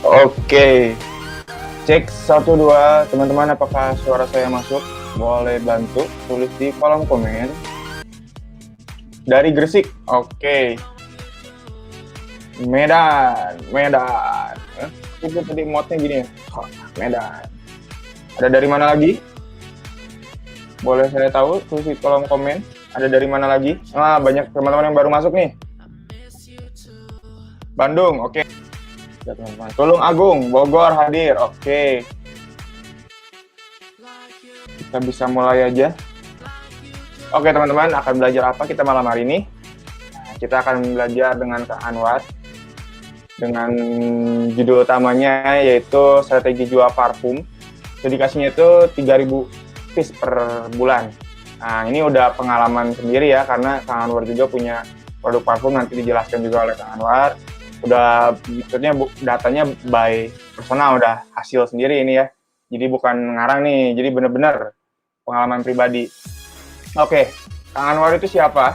Oke, cek 1 2 teman-teman, apakah suara saya masuk? Boleh bantu tulis di kolom komen. Dari Gresik, oke. Medan. Itu tadi modnya gini ya. Medan. Ada dari mana lagi? Boleh saya tahu tulis di kolom komen. Ada dari mana lagi? Banyak teman-teman yang baru masuk nih. Bandung, oke. Ya, teman-teman. Tulung Agung, Bogor hadir, oke. Kita bisa mulai aja. Oke teman-teman, akan belajar apa kita malam hari ini? Kita akan belajar dengan Kak Anwar dengan judul utamanya yaitu strategi jual parfum. Dedikasinya itu 3.000 piece per bulan. Nah, ini udah pengalaman sendiri ya, karena Kang Anwar juga punya produk parfum, nanti dijelaskan juga oleh Kang Anwar. Udah, maksudnya datanya by personal, udah hasil sendiri ini ya. Jadi bukan ngarang nih, jadi bener-bener pengalaman pribadi. Oke, Kang Anwar itu siapa?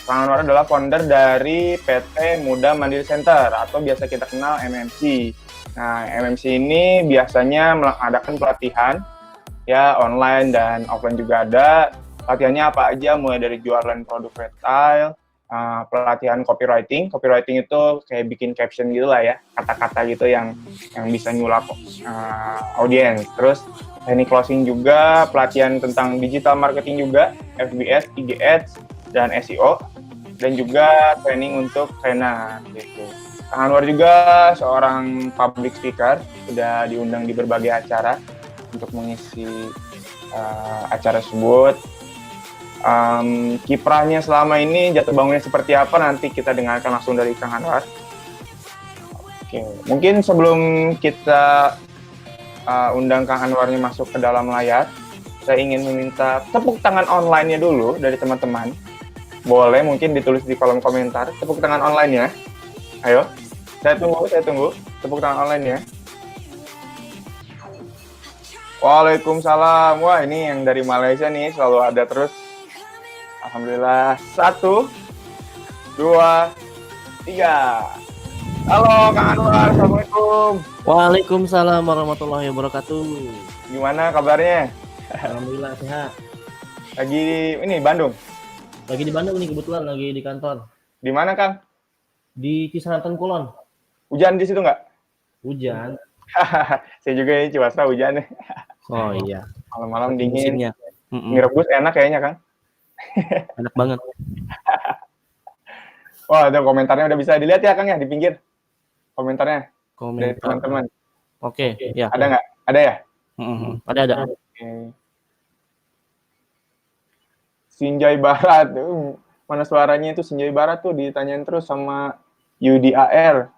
Kang Anwar adalah founder dari PT Muda Mandiri Center atau biasa kita kenal MMC. Nah, MMC ini biasanya mengadakan pelatihan ya online dan offline juga ada. Pelatihannya apa aja, mulai dari jualan produk retail, pelatihan copywriting. Copywriting itu kayak bikin caption gitu lah ya, kata-kata gitu yang bisa nyulap audiens. Terus teknik closing juga, pelatihan tentang digital marketing juga, FBS, IG Ads, dan SEO, dan juga training untuk trainer gitu. Kang Anwar juga seorang public speaker, sudah diundang di berbagai acara untuk mengisi acara tersebut. Kiprahnya selama ini, jatuh bangunnya seperti apa, nanti kita dengarkan langsung dari Kang Anwar. Oke, mungkin sebelum kita undang Kang Anwarnya masuk ke dalam layar, saya ingin meminta tepuk tangan online-nya dulu dari teman-teman. Boleh mungkin ditulis di kolom komentar tepuk tangan online-nya. Ayo, saya tunggu tepuk tangan online-nya. Waalaikumsalam. Wah, ini yang dari Malaysia nih, selalu ada terus. Alhamdulillah. 1, 2, 3. Halo Kang Anwar, Assalamualaikum. Waalaikumsalam warahmatullahi wabarakatuh. Gimana kabarnya? Alhamdulillah sehat. Lagi ini Bandung? Lagi di Bandung nih, kebetulan lagi di kantor. Di mana Kang? Di Cisanten Kulon. Hujan di situ nggak? Hujan. Saya juga ini Ciwasta hujan nih. Oh iya. Malam-malam dingin. Musimnya. Mie rebus enak kayaknya Kang. Enak banget. Wah, ada komentarnya udah bisa dilihat ya Kang ya di pinggir. Komentarnya dari Komentar. teman-teman. Oke, ya. Ada nggak? Ada ya? Ada. Oke. Sinjai Barat. Mana suaranya itu Sinjai Barat tuh ditanyain terus sama UDAR.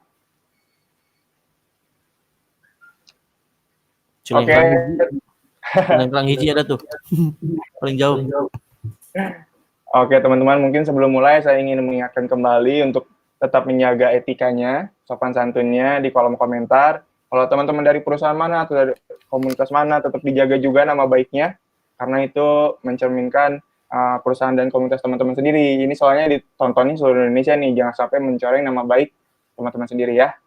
Oke. Cilengkrang hiji ada tuh. Paling jauh. Oke teman-teman, mungkin sebelum mulai saya ingin mengingatkan kembali untuk tetap menjaga etikanya, sopan santunnya di kolom komentar. Kalau teman-teman dari perusahaan mana atau dari komunitas mana, tetap dijaga juga nama baiknya, karena itu mencerminkan perusahaan dan komunitas teman-teman sendiri. Ini soalnya ditontonin seluruh Indonesia nih, jangan sampai mencoreng nama baik teman-teman sendiri ya.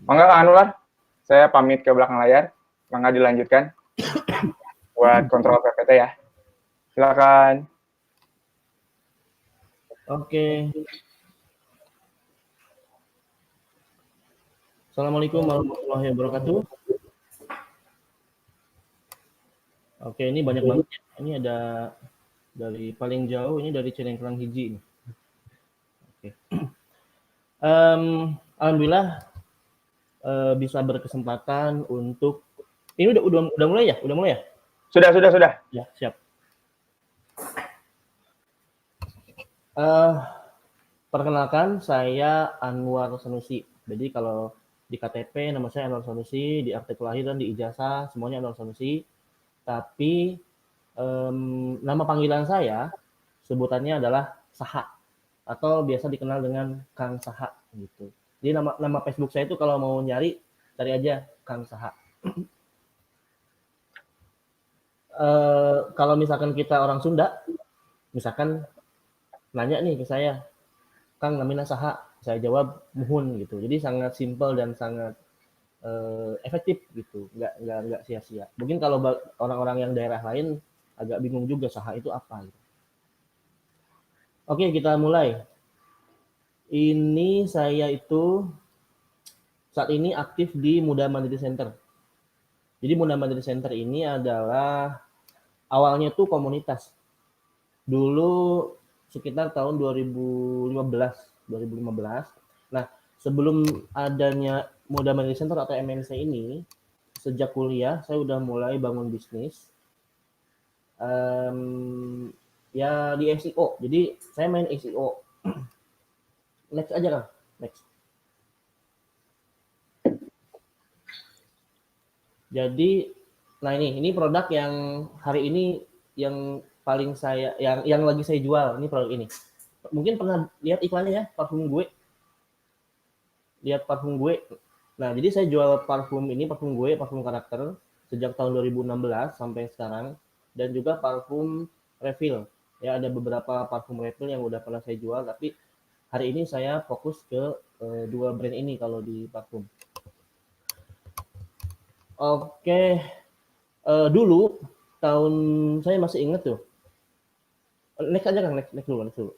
Mangga Kang Anwar, saya pamit ke belakang layar. Mangga dilanjutkan buat kontrol PPT ya. Silakan. Oke. Assalamualaikum warahmatullahi wabarakatuh. Oke, ini banyak banget. Ini ada dari paling jauh, ini dari Cilengkrang hiji. Oke. Alhamdulillah bisa berkesempatan untuk ini udah mulai ya? Udah mulai ya? Sudah. Ya, siap. Perkenalkan, saya Anwar Sanusi. Jadi kalau di KTP nama saya Anwar Sanusi, di akte kelahiran, di ijazah semuanya Anwar Sanusi. Tapi nama panggilan saya sebutannya adalah Saha atau biasa dikenal dengan Kang Saha gitu. Jadi nama Facebook saya itu kalau mau cari aja Kang Saha. Kalau misalkan kita orang Sunda, misalkan nanya nih ke saya, Kang namina saha? Saya jawab muhun gitu. Jadi sangat simpel dan sangat efektif gitu, nggak sia-sia. Mungkin kalau orang-orang yang daerah lain agak bingung juga saha itu apa gitu. Oke, kita mulai. Ini saya itu saat ini aktif di Muda Mandiri Center. Jadi Muda Mandiri Center ini adalah awalnya tuh komunitas. Dulu sekitar tahun 2015. Nah, sebelum adanya Muda Mandiri Center atau MMC ini, sejak kuliah saya udah mulai bangun bisnis. Ya di SEO. Jadi saya main SEO. Next aja Kang. Next. Jadi, nah ini produk yang hari ini yang paling saya, yang lagi saya jual, ini produk ini. Mungkin pernah lihat iklannya ya, parfum gue. Lihat parfum gue. Nah, jadi saya jual parfum ini, parfum gue, parfum karakter, sejak tahun 2016 sampai sekarang. Dan juga parfum refill. Ya, ada beberapa parfum refill yang udah pernah saya jual, tapi hari ini saya fokus ke dua brand ini kalau di parfum. Oke, dulu tahun saya masih ingat tuh. Next aja Kang, next dulu.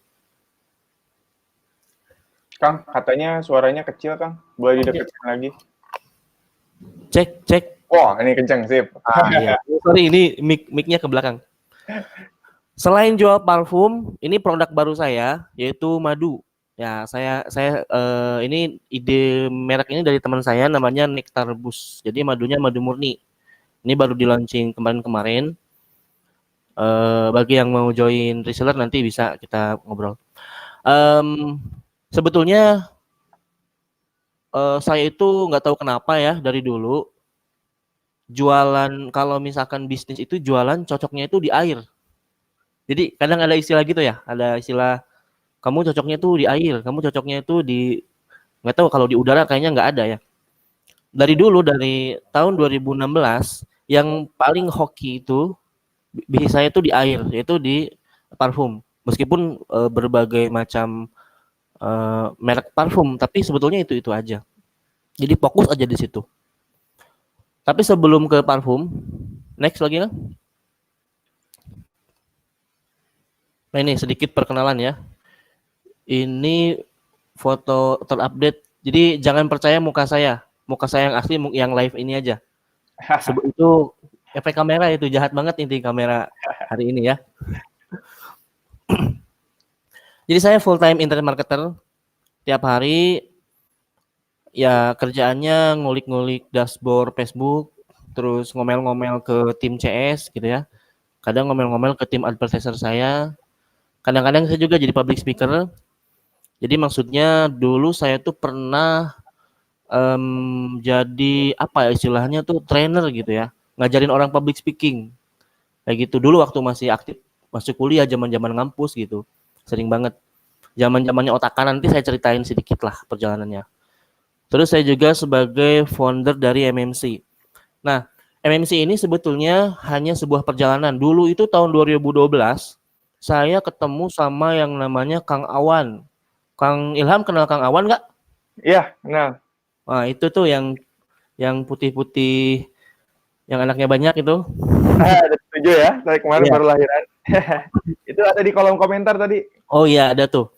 Kang, katanya suaranya kecil, Kang. Boleh didekatkan lagi? Cek. Wah, ini kenceng, sip. Iya. Sorry, ini mic-nya ke belakang. Selain jual parfum, ini produk baru saya, yaitu madu. Ya, saya ini ide merek ini dari teman saya, namanya Nectar Bus. Jadi madunya madu murni. Ini baru di launching kemarin. Bagi yang mau join reseller nanti bisa kita ngobrol. Sebetulnya saya itu nggak tahu kenapa ya dari dulu jualan, kalau misalkan bisnis itu jualan cocoknya itu di air. Jadi kadang ada istilah gitu ya, ada istilah kamu cocoknya tuh di air, kamu cocoknya itu di, nggak tahu kalau di udara kayaknya nggak ada ya. Dari dulu, dari tahun 2016 yang paling hoki itu bisnis saya itu di air, yaitu di parfum. Meskipun berbagai macam merek parfum, tapi sebetulnya itu aja. Jadi fokus aja di situ. Tapi sebelum ke parfum, next lagi kan? Nah ini sedikit perkenalan ya. Ini foto terupdate. Jadi jangan percaya muka saya yang asli, yang live ini aja. Itu efek kamera, itu jahat banget inti kamera hari ini ya. Jadi saya full time internet marketer. Tiap hari ya kerjaannya ngulik-ngulik dashboard Facebook, terus ngomel-ngomel ke tim CS gitu ya. Kadang ngomel-ngomel ke tim advertiser saya. Kadang-kadang saya juga jadi public speaker. Jadi maksudnya dulu saya tuh pernah jadi apa ya istilahnya tuh, trainer gitu ya, ngajarin orang public speaking kayak gitu. Dulu waktu masih aktif, masih kuliah, zaman-zaman ngampus gitu, sering banget. Zaman-zamannya otak kanan, nanti saya ceritain sedikit lah perjalanannya. Terus saya juga sebagai founder dari MMC. Nah, MMC ini sebetulnya hanya sebuah perjalanan. Dulu itu tahun 2012 saya ketemu sama yang namanya Kang Awan. Kang Ilham kenal Kang Awan nggak? Iya, kenal. Nah, itu tuh yang putih-putih, yang anaknya banyak itu. Ada 7 ya, saya kemarin Iya. baru lahiran. Itu ada di kolom komentar tadi. Oh iya, ada tuh.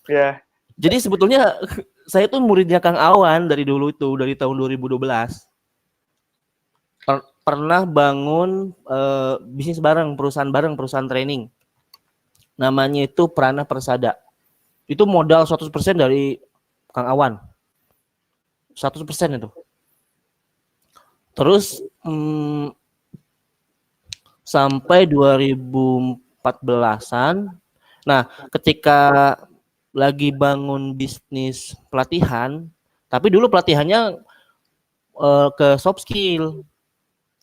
Ya. Jadi sebetulnya saya tuh muridnya Kang Awan dari dulu itu, dari tahun 2012. Pernah bangun bisnis bareng, perusahaan training. Namanya itu Prana Persada. Itu modal 100% dari Kang Awan. 100% itu. Terus sampai 2014-an. Nah, ketika lagi bangun bisnis pelatihan, tapi dulu pelatihannya ke soft skill.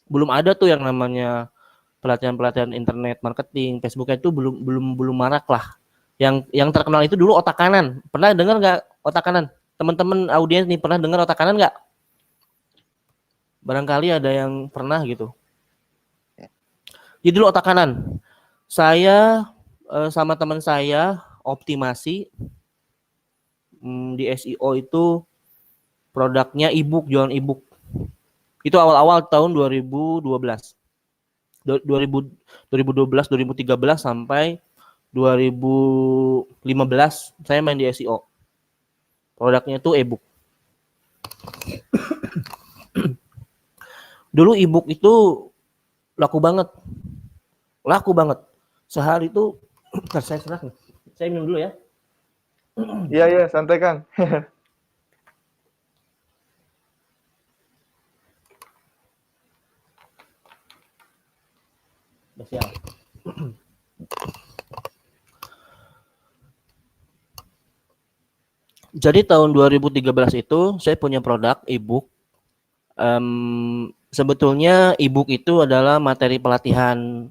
Belum ada tuh yang namanya pelatihan internet marketing, Facebook itu belum marak lah. Yang terkenal itu dulu otak kanan. Pernah dengar nggak otak kanan? Teman-teman audiens nih pernah dengar otak kanan nggak? Barangkali ada yang pernah gitu. Jadi dulu otak kanan. Saya sama teman saya optimasi di SEO itu produknya e-book, jualan e-book. Itu awal-awal tahun 2012. 2012, 2013 sampai 2015 saya main di SEO. Produknya itu e-book. Dulu e-book itu laku banget. Laku banget. Sehari itu saya serak nih. Saya minum dulu ya. Iya, iya, santai Kang. Udah siap. Jadi tahun 2013 itu saya punya produk e-book. Sebetulnya e-book itu adalah materi pelatihan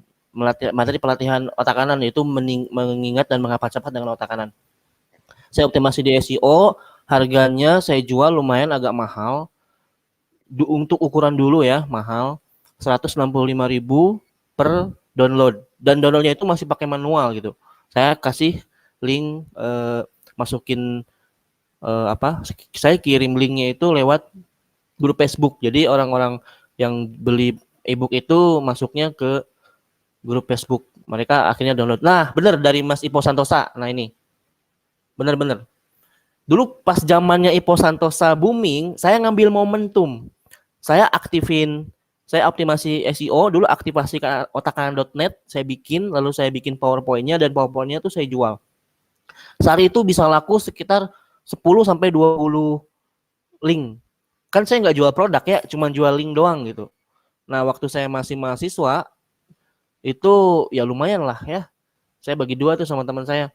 otak kanan, yaitu mengingat dan menghafal cepat dengan otak kanan. Saya optimasi di SEO, harganya saya jual lumayan agak mahal. Untuk ukuran dulu ya, mahal. 165.000 per download. Dan downloadnya itu masih pakai manual gitu. Saya kasih link, masukin saya kirim linknya itu lewat grup Facebook. Jadi orang-orang yang beli e-book itu masuknya ke grup Facebook. Mereka akhirnya download. Nah, benar dari Mas Ipo Santosa. Nah ini, benar-benar. Dulu pas zamannya Ipo Santosa booming, saya ngambil momentum. Saya optimasi SEO, dulu aktivasi otakkanan.net, saya bikin, lalu saya bikin PowerPoint-nya, dan PowerPoint-nya itu saya jual. Sehari itu bisa laku sekitar 10 sampai 20 link. Kan saya nggak jual produk ya, cuma jual link doang gitu. Nah, waktu saya masih mahasiswa, itu ya lumayan lah ya. Saya bagi 2 tuh sama teman saya.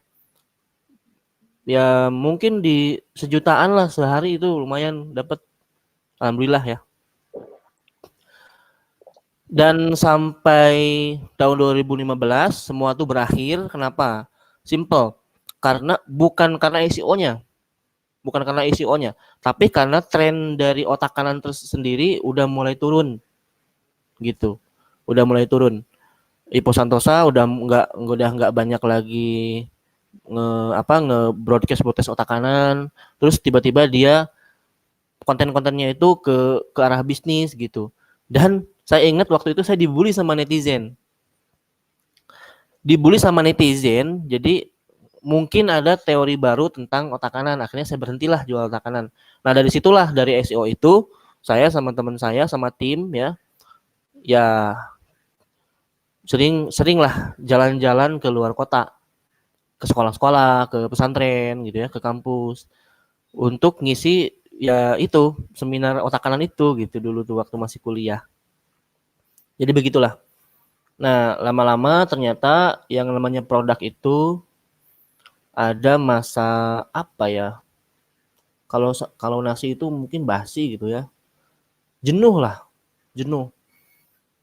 Ya mungkin di sejutaan lah sehari, itu lumayan dapat. Alhamdulillah ya. Dan sampai tahun 2015 semua tuh berakhir. Kenapa? Simple. Bukan karena SEO-nya. Bukan karena SEO-nya, tapi karena tren dari otak kanan tersendiri udah mulai turun. Gitu. Udah mulai turun. Ipo Santosa udah nggak banyak lagi nge-broadcast otak kanan. Terus tiba-tiba dia konten-kontennya itu ke arah bisnis gitu. Dan saya ingat waktu itu saya dibully sama netizen. Jadi mungkin ada teori baru tentang otak kanan. Akhirnya saya berhentilah jual otak kanan. Nah, dari situlah, dari SEO itu, saya sama teman saya, sama tim ya sering lah jalan-jalan ke luar kota. Ke sekolah-sekolah, ke pesantren gitu ya, ke kampus. Untuk ngisi ya itu, seminar otak kanan itu gitu dulu tuh waktu masih kuliah. Jadi begitulah. Nah, lama-lama ternyata yang namanya produk itu ada masa apa ya? Kalau nasi itu mungkin basi gitu ya. Jenuh.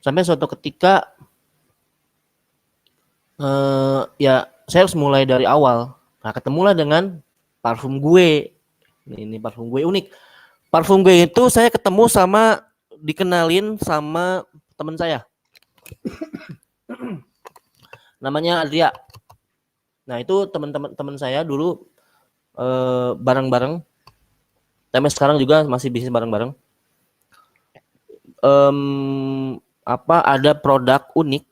Sampai suatu ketika ya saya harus mulai dari awal. Nah, ketemulah dengan parfum gue. Ini parfum gue unik. Parfum gue itu saya dikenalin sama teman saya. Namanya Adria. Nah, itu teman saya dulu bareng-bareng. Tapi sekarang juga masih bisnis bareng-bareng. Ada produk unik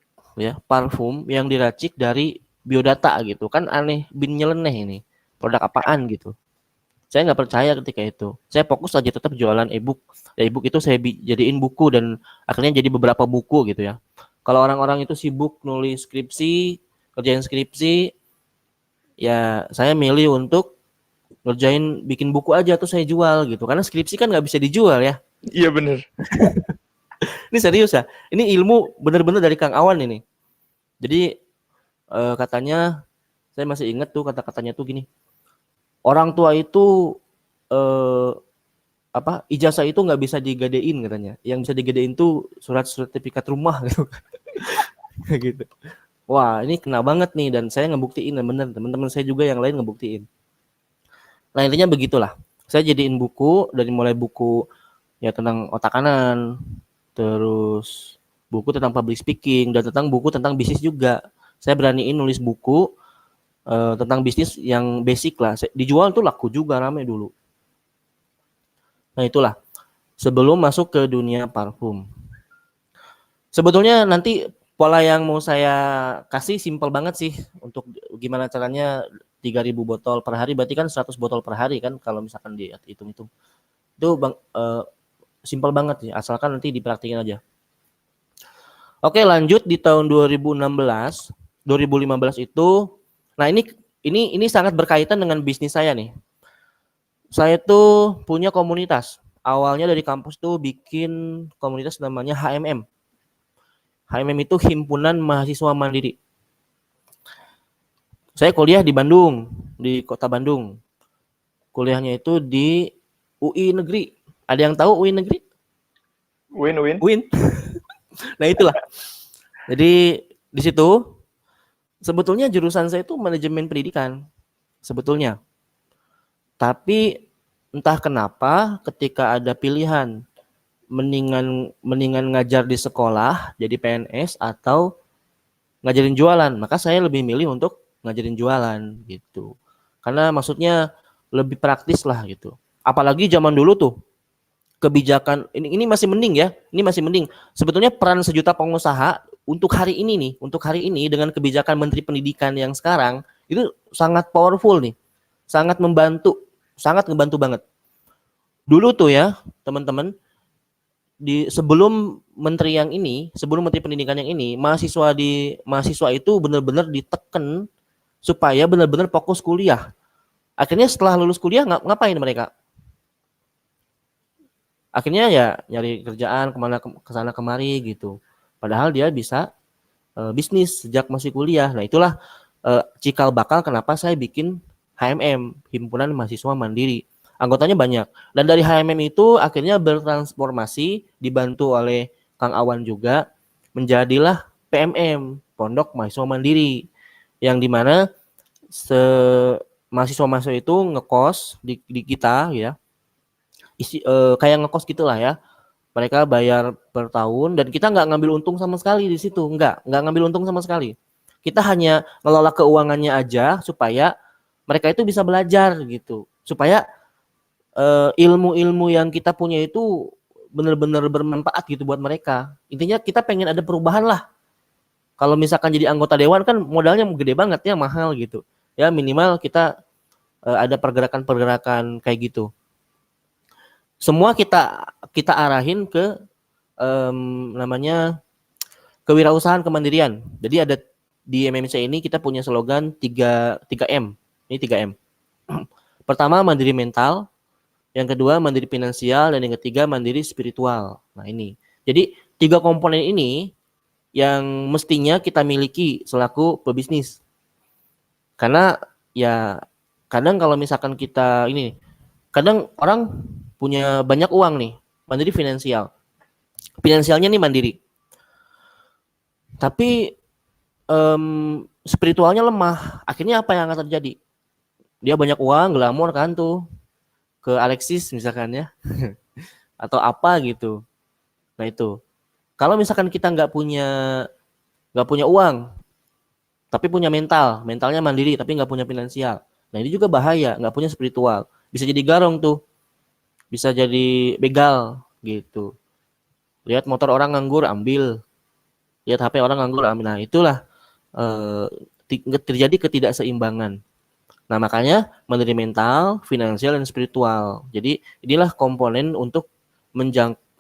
ya, parfum yang diracik dari biodata gitu. Kan aneh, bin nyeleneh ini. Produk apaan gitu. Saya nggak percaya ketika itu. Saya fokus aja tetap jualan e-book. Ya, e-book itu saya jadiin buku dan akhirnya jadi beberapa buku gitu ya. Kalau orang-orang itu sibuk nulis skripsi, kerjain skripsi, ya saya milih untuk bikin buku aja tuh saya jual gitu. Karena skripsi kan nggak bisa dijual ya. Iya bener. Ini serius ya. Ini ilmu bener-bener dari Kang Awan ini. Jadi katanya, saya masih ingat tuh kata-katanya tuh gini. Orang tua itu ijazah itu nggak bisa digadein katanya. Yang bisa digadein tuh surat sertifikat rumah gitu. Gitu. Wah, ini kena banget nih, dan saya ngebuktiin, dan bener teman-teman saya juga yang lain ngebuktiin. Nah, intinya begitulah. Saya jadiin buku, dari mulai buku ya tentang otak kanan, terus buku tentang public speaking, dan buku tentang bisnis juga. Saya beraniin nulis buku tentang bisnis yang basic lah. Dijual tuh laku juga, ramai dulu. Nah, itulah. sebelum masuk ke dunia parfum. Sebetulnya nanti pola yang mau saya kasih simpel banget sih untuk gimana caranya 3.000 botol per hari, berarti kan 100 botol per hari kan kalau misalkan dihitung-hitung. Itu simpel banget ya, asalkan nanti dipraktikin aja. Oke, lanjut di tahun 2016, 2015 itu, nah ini sangat berkaitan dengan bisnis saya nih. Saya tuh punya komunitas. Awalnya dari kampus tuh bikin komunitas namanya HMM. HMM itu Himpunan Mahasiswa Mandiri. Saya kuliah di Bandung, di kota Bandung. Kuliahnya itu di UI Negeri. Ada yang tahu UI Negeri? Win-win. UIN. Nah itulah. Jadi di situ sebetulnya jurusan saya itu manajemen pendidikan. Sebetulnya. Tapi entah kenapa ketika ada pilihan mendingan ngajar di sekolah jadi PNS atau ngajarin jualan, maka saya lebih milih untuk ngajarin jualan gitu. Karena maksudnya lebih praktis lah gitu. Apalagi zaman dulu tuh kebijakan ini masih mending ya. Ini masih mending. Sebetulnya peran sejuta pengusaha untuk hari ini dengan kebijakan Menteri Pendidikan yang sekarang itu sangat powerful nih. Sangat membantu banget. Dulu tuh ya, teman-teman, sebelum Menteri Pendidikan yang ini, mahasiswa itu benar-benar ditekan supaya benar-benar fokus kuliah. Akhirnya setelah lulus kuliah ngapain mereka? Akhirnya ya nyari kerjaan kesana kemari gitu. Padahal dia bisa bisnis sejak masih kuliah. Nah itulah cikal bakal kenapa saya bikin HMM, Himpunan Mahasiswa Mandiri. Anggotanya banyak. Dan dari HMM itu akhirnya bertransformasi dibantu oleh Kang Awan juga menjadilah PMM, Pondok Mahasiswa Mandiri. Yang dimana mahasiswa-mahasiswa itu ngekos di kita ya. Kayak ngekos gitulah ya. Mereka bayar per tahun dan kita nggak ngambil untung sama sekali di situ. Nggak ngambil untung sama sekali. Kita hanya ngelola keuangannya aja supaya mereka itu bisa belajar gitu. Supaya ilmu-ilmu yang kita punya itu benar-benar bermanfaat gitu buat mereka. Intinya kita pengen ada perubahan lah. Kalau misalkan jadi anggota dewan kan modalnya gede banget ya, mahal gitu. Ya minimal kita ada pergerakan-pergerakan kayak gitu. Semua kita arahin ke namanya kewirausahaan kemandirian. Jadi ada di MMC ini kita punya slogan 3M. Ini 3M. Pertama mandiri mental, yang kedua mandiri finansial, dan yang ketiga mandiri spiritual. Nah ini. Jadi 3 komponen ini yang mestinya kita miliki selaku pebisnis. Karena ya kadang kalau misalkan kita kadang orang punya banyak uang nih, mandiri finansial. Finansialnya nih mandiri. Tapi spiritualnya lemah. Akhirnya apa yang akan terjadi? Dia banyak uang, glamor kan tuh. Ke Alexis misalkan ya. Atau apa gitu. Nah itu. Kalau misalkan kita nggak punya uang, tapi punya mentalnya mandiri, tapi nggak punya finansial. Nah ini juga bahaya, nggak punya spiritual. Bisa jadi garong tuh. Bisa jadi begal gitu. Lihat motor orang nganggur ambil, lihat HP orang nganggur ambil. Nah itulah terjadi ketidakseimbangan. Nah makanya mandiri mental, finansial, dan spiritual. Jadi inilah komponen untuk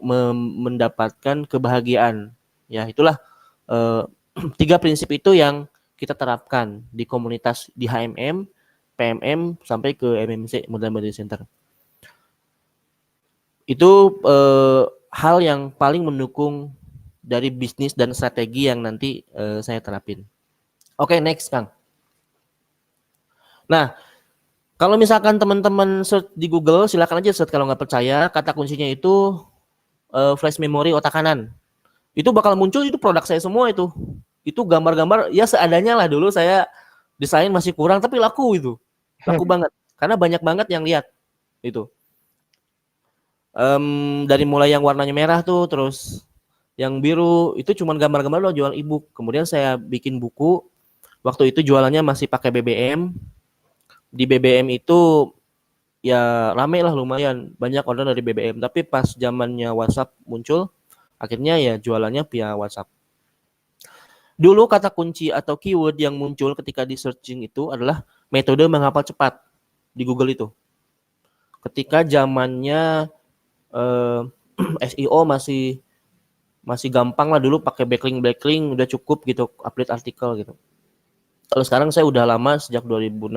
mendapatkan kebahagiaan. Ya itulah 3 prinsip itu yang kita terapkan di komunitas di HMM, PMM sampai ke MMC Modern Mandiri Center. Itu hal yang paling mendukung dari bisnis dan strategi yang nanti saya terapin. Oke, next Kang. Nah, kalau misalkan teman-teman search di Google, silakan aja search kalau nggak percaya. Kata kuncinya itu flash memory otak kanan. Itu bakal muncul itu produk saya semua itu. Itu gambar-gambar ya seadanya lah, dulu saya desain masih kurang tapi laku itu. Laku banget. Karena banyak banget yang lihat itu. Dari mulai yang warnanya merah tuh, terus yang biru itu cuman gambar-gambar lo jual ebook. Kemudian saya bikin buku. Waktu itu jualannya masih pakai BBM. Di BBM itu ya rame lah, lumayan banyak order dari BBM. Tapi pas zamannya WhatsApp muncul, akhirnya ya jualannya via WhatsApp. Dulu kata kunci atau keyword yang muncul ketika di searching itu adalah metode menghafal cepat di Google itu. Ketika zamannya SEO masih gampang lah, dulu pakai backlink udah cukup gitu, update artikel gitu. Kalau sekarang saya udah lama, sejak 2016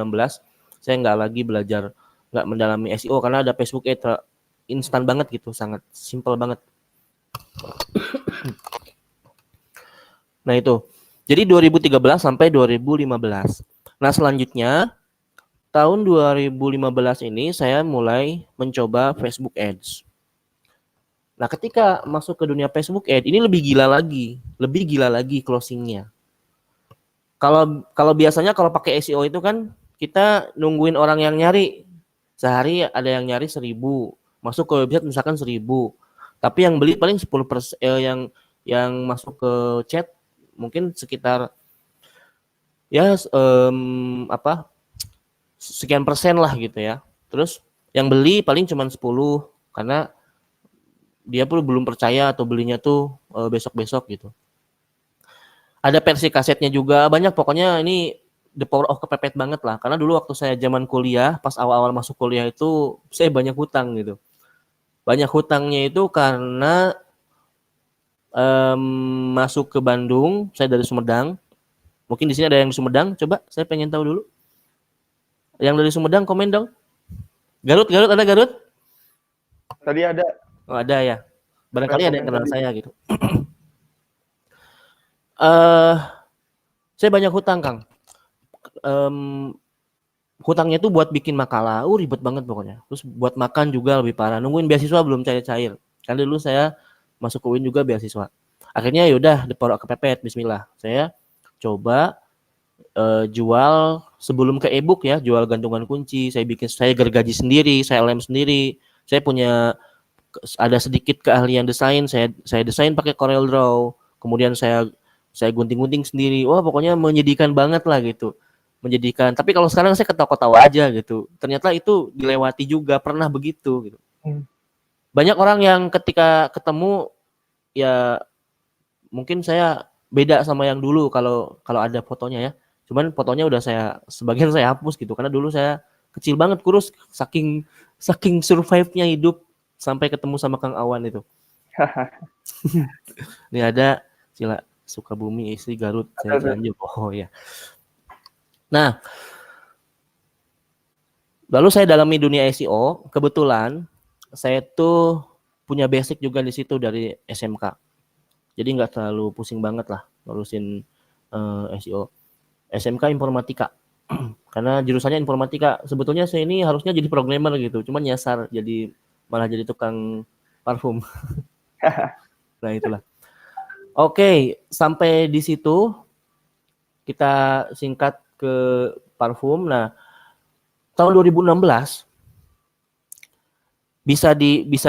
saya nggak lagi belajar, nggak mendalami SEO karena ada Facebook Ads, instan banget gitu, sangat simple banget. Nah itu, jadi 2013 sampai 2015. Nah selanjutnya tahun 2015 ini saya mulai mencoba Facebook Ads. Nah ketika masuk ke dunia Facebook Ads ini lebih gila lagi closingnya. Kalau biasanya kalau pakai SEO itu kan kita nungguin orang yang nyari, sehari ada yang nyari 1.000, masuk ke website misalkan 1.000, tapi yang beli paling 10%, yang masuk ke chat mungkin sekitar ya sekian persen lah gitu ya. Terus yang beli paling cuma 10 karena dia pun belum percaya atau belinya tuh besok-besok gitu. Ada versi kasetnya juga, banyak pokoknya. Ini the power of kepepet banget lah. Karena dulu waktu saya zaman kuliah, pas awal-awal masuk kuliah itu saya banyak hutang gitu. Banyak hutangnya itu karena masuk ke Bandung, saya dari Sumedang. Mungkin di sini ada yang di Sumedang, coba saya pengen tahu dulu. Yang dari Sumedang komen dong. Garut ada Garut? Tadi ada. Oh, ada ya. Barangkali ada yang kenal tadi. saya gitu. Saya banyak hutang, Kang. Hutangnya tuh buat bikin makalah, ribet banget pokoknya. Terus buat makan juga lebih parah. Nungguin beasiswa belum cair-cair. Karena dulu saya masuk ke UIN juga beasiswa. Akhirnya yaudah, deporok kepepet, bismillah. Saya coba jual sebelum ke e-book ya, jual gantungan kunci. Saya gergaji sendiri, saya lem sendiri. Saya punya ada sedikit keahlian desain. Saya desain pakai Corel Draw. Kemudian saya gunting-gunting sendiri. Wah, pokoknya menyedihkan banget lah gitu. Menjadikan, tapi kalau sekarang saya ketawa-ketawa aja gitu. Ternyata itu dilewati juga, pernah begitu gitu. Banyak orang yang ketika ketemu ya mungkin saya beda sama yang dulu kalau ada fotonya ya. Cuman fotonya udah sebagian saya hapus gitu karena dulu saya kecil banget, kurus, saking survive-nya hidup sampai ketemu sama Kang Awan itu. Ini ada Cila Sukabumi, istri Garut, saya Cianjur. Oh ya. Nah, lalu saya dalami dunia SEO, kebetulan saya tuh punya basic juga di situ dari SMK. Jadi nggak terlalu pusing banget lah ngurusin SEO. SMK informatika. Karena jurusannya informatika. Sebetulnya saya ini harusnya jadi programmer gitu, cuman nyasar malah jadi tukang parfum. Nah, itulah. Oke, sampai di situ kita singkat ke parfum. Nah, tahun 2016 bisa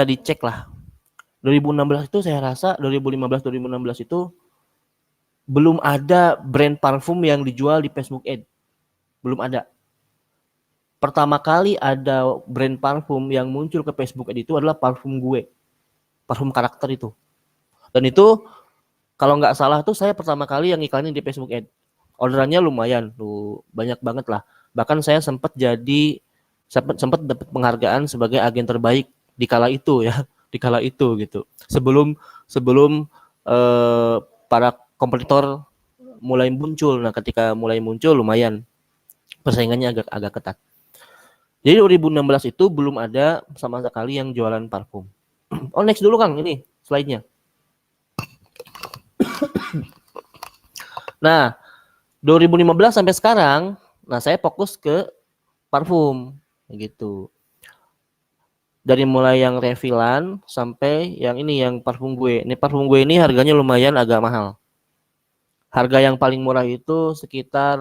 dicek lah. 2016 itu saya rasa 2015-2016 itu belum ada brand parfum yang dijual di Facebook Ads. Belum ada. Pertama kali ada brand parfum yang muncul ke Facebook Ads itu adalah parfum gue. Parfum karakter itu. Dan itu kalau nggak salah tuh saya pertama kali yang iklanin di Facebook Ads. Orderannya lumayan, tuh banyak banget lah. Bahkan saya sempat dapat penghargaan sebagai agen terbaik di kala itu ya, di kala itu gitu. Sebelum para kompetitor mulai muncul. Nah, ketika mulai muncul lumayan persaingannya agak ketat. Jadi 2016 itu belum ada sama sekali yang jualan parfum. Oh, next dulu Kang, ini slide-nya. Nah, 2015 sampai sekarang, nah saya fokus ke parfum gitu. Dari mulai yang refillan sampai yang ini, yang parfum gue. Ini parfum gue ini harganya lumayan agak mahal. Harga yang paling murah itu sekitar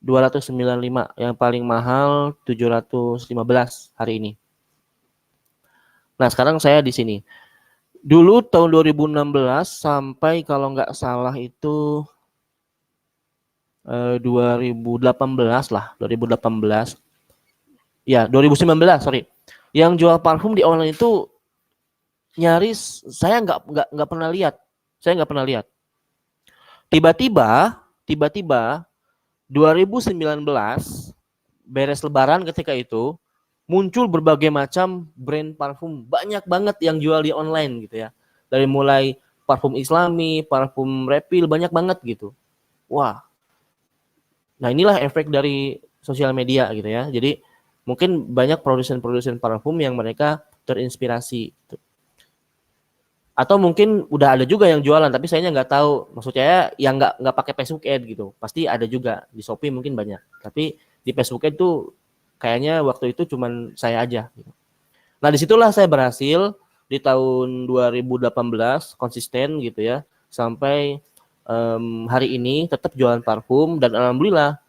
295, yang paling mahal 715 hari ini. Nah, sekarang saya di sini. Dulu tahun 2016 sampai kalau nggak salah itu 2018 lah, 2018 Ya, 2019, sorry. Yang jual parfum di online itu nyaris saya nggak pernah lihat. Saya nggak pernah lihat. Tiba-tiba 2019 beres Lebaran ketika itu muncul berbagai macam brand parfum, banyak banget yang jual di online gitu ya. Dari mulai parfum Islami, parfum refill, banyak banget gitu. Wah, nah inilah efek dari sosial media gitu ya. Jadi mungkin banyak produsen-produsen parfum yang mereka terinspirasi gitu. Atau mungkin udah ada juga yang jualan tapi saya nggak tahu, maksudnya yang nggak pakai Facebook Ad gitu, pasti ada juga di Shopee mungkin banyak, tapi di Facebook Ad tuh kayaknya waktu itu cuman saya aja gitu. Nah disitulah saya berhasil di tahun 2018 konsisten gitu ya sampai hari ini tetap jualan parfum dan alhamdulillah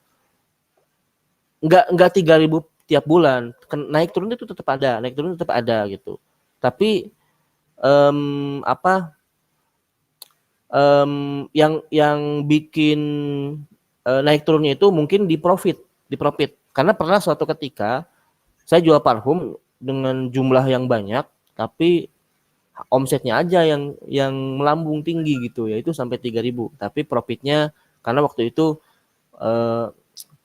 nggak 3.000 tiap bulan, naik turun itu tetap ada, naik turun tetap ada gitu. Tapi apa yang bikin naik turunnya itu mungkin di profit. Karena pernah suatu ketika saya jual parfum dengan jumlah yang banyak, tapi omsetnya aja yang melambung tinggi gitu, yaitu sampai 3.000. Tapi profitnya karena waktu itu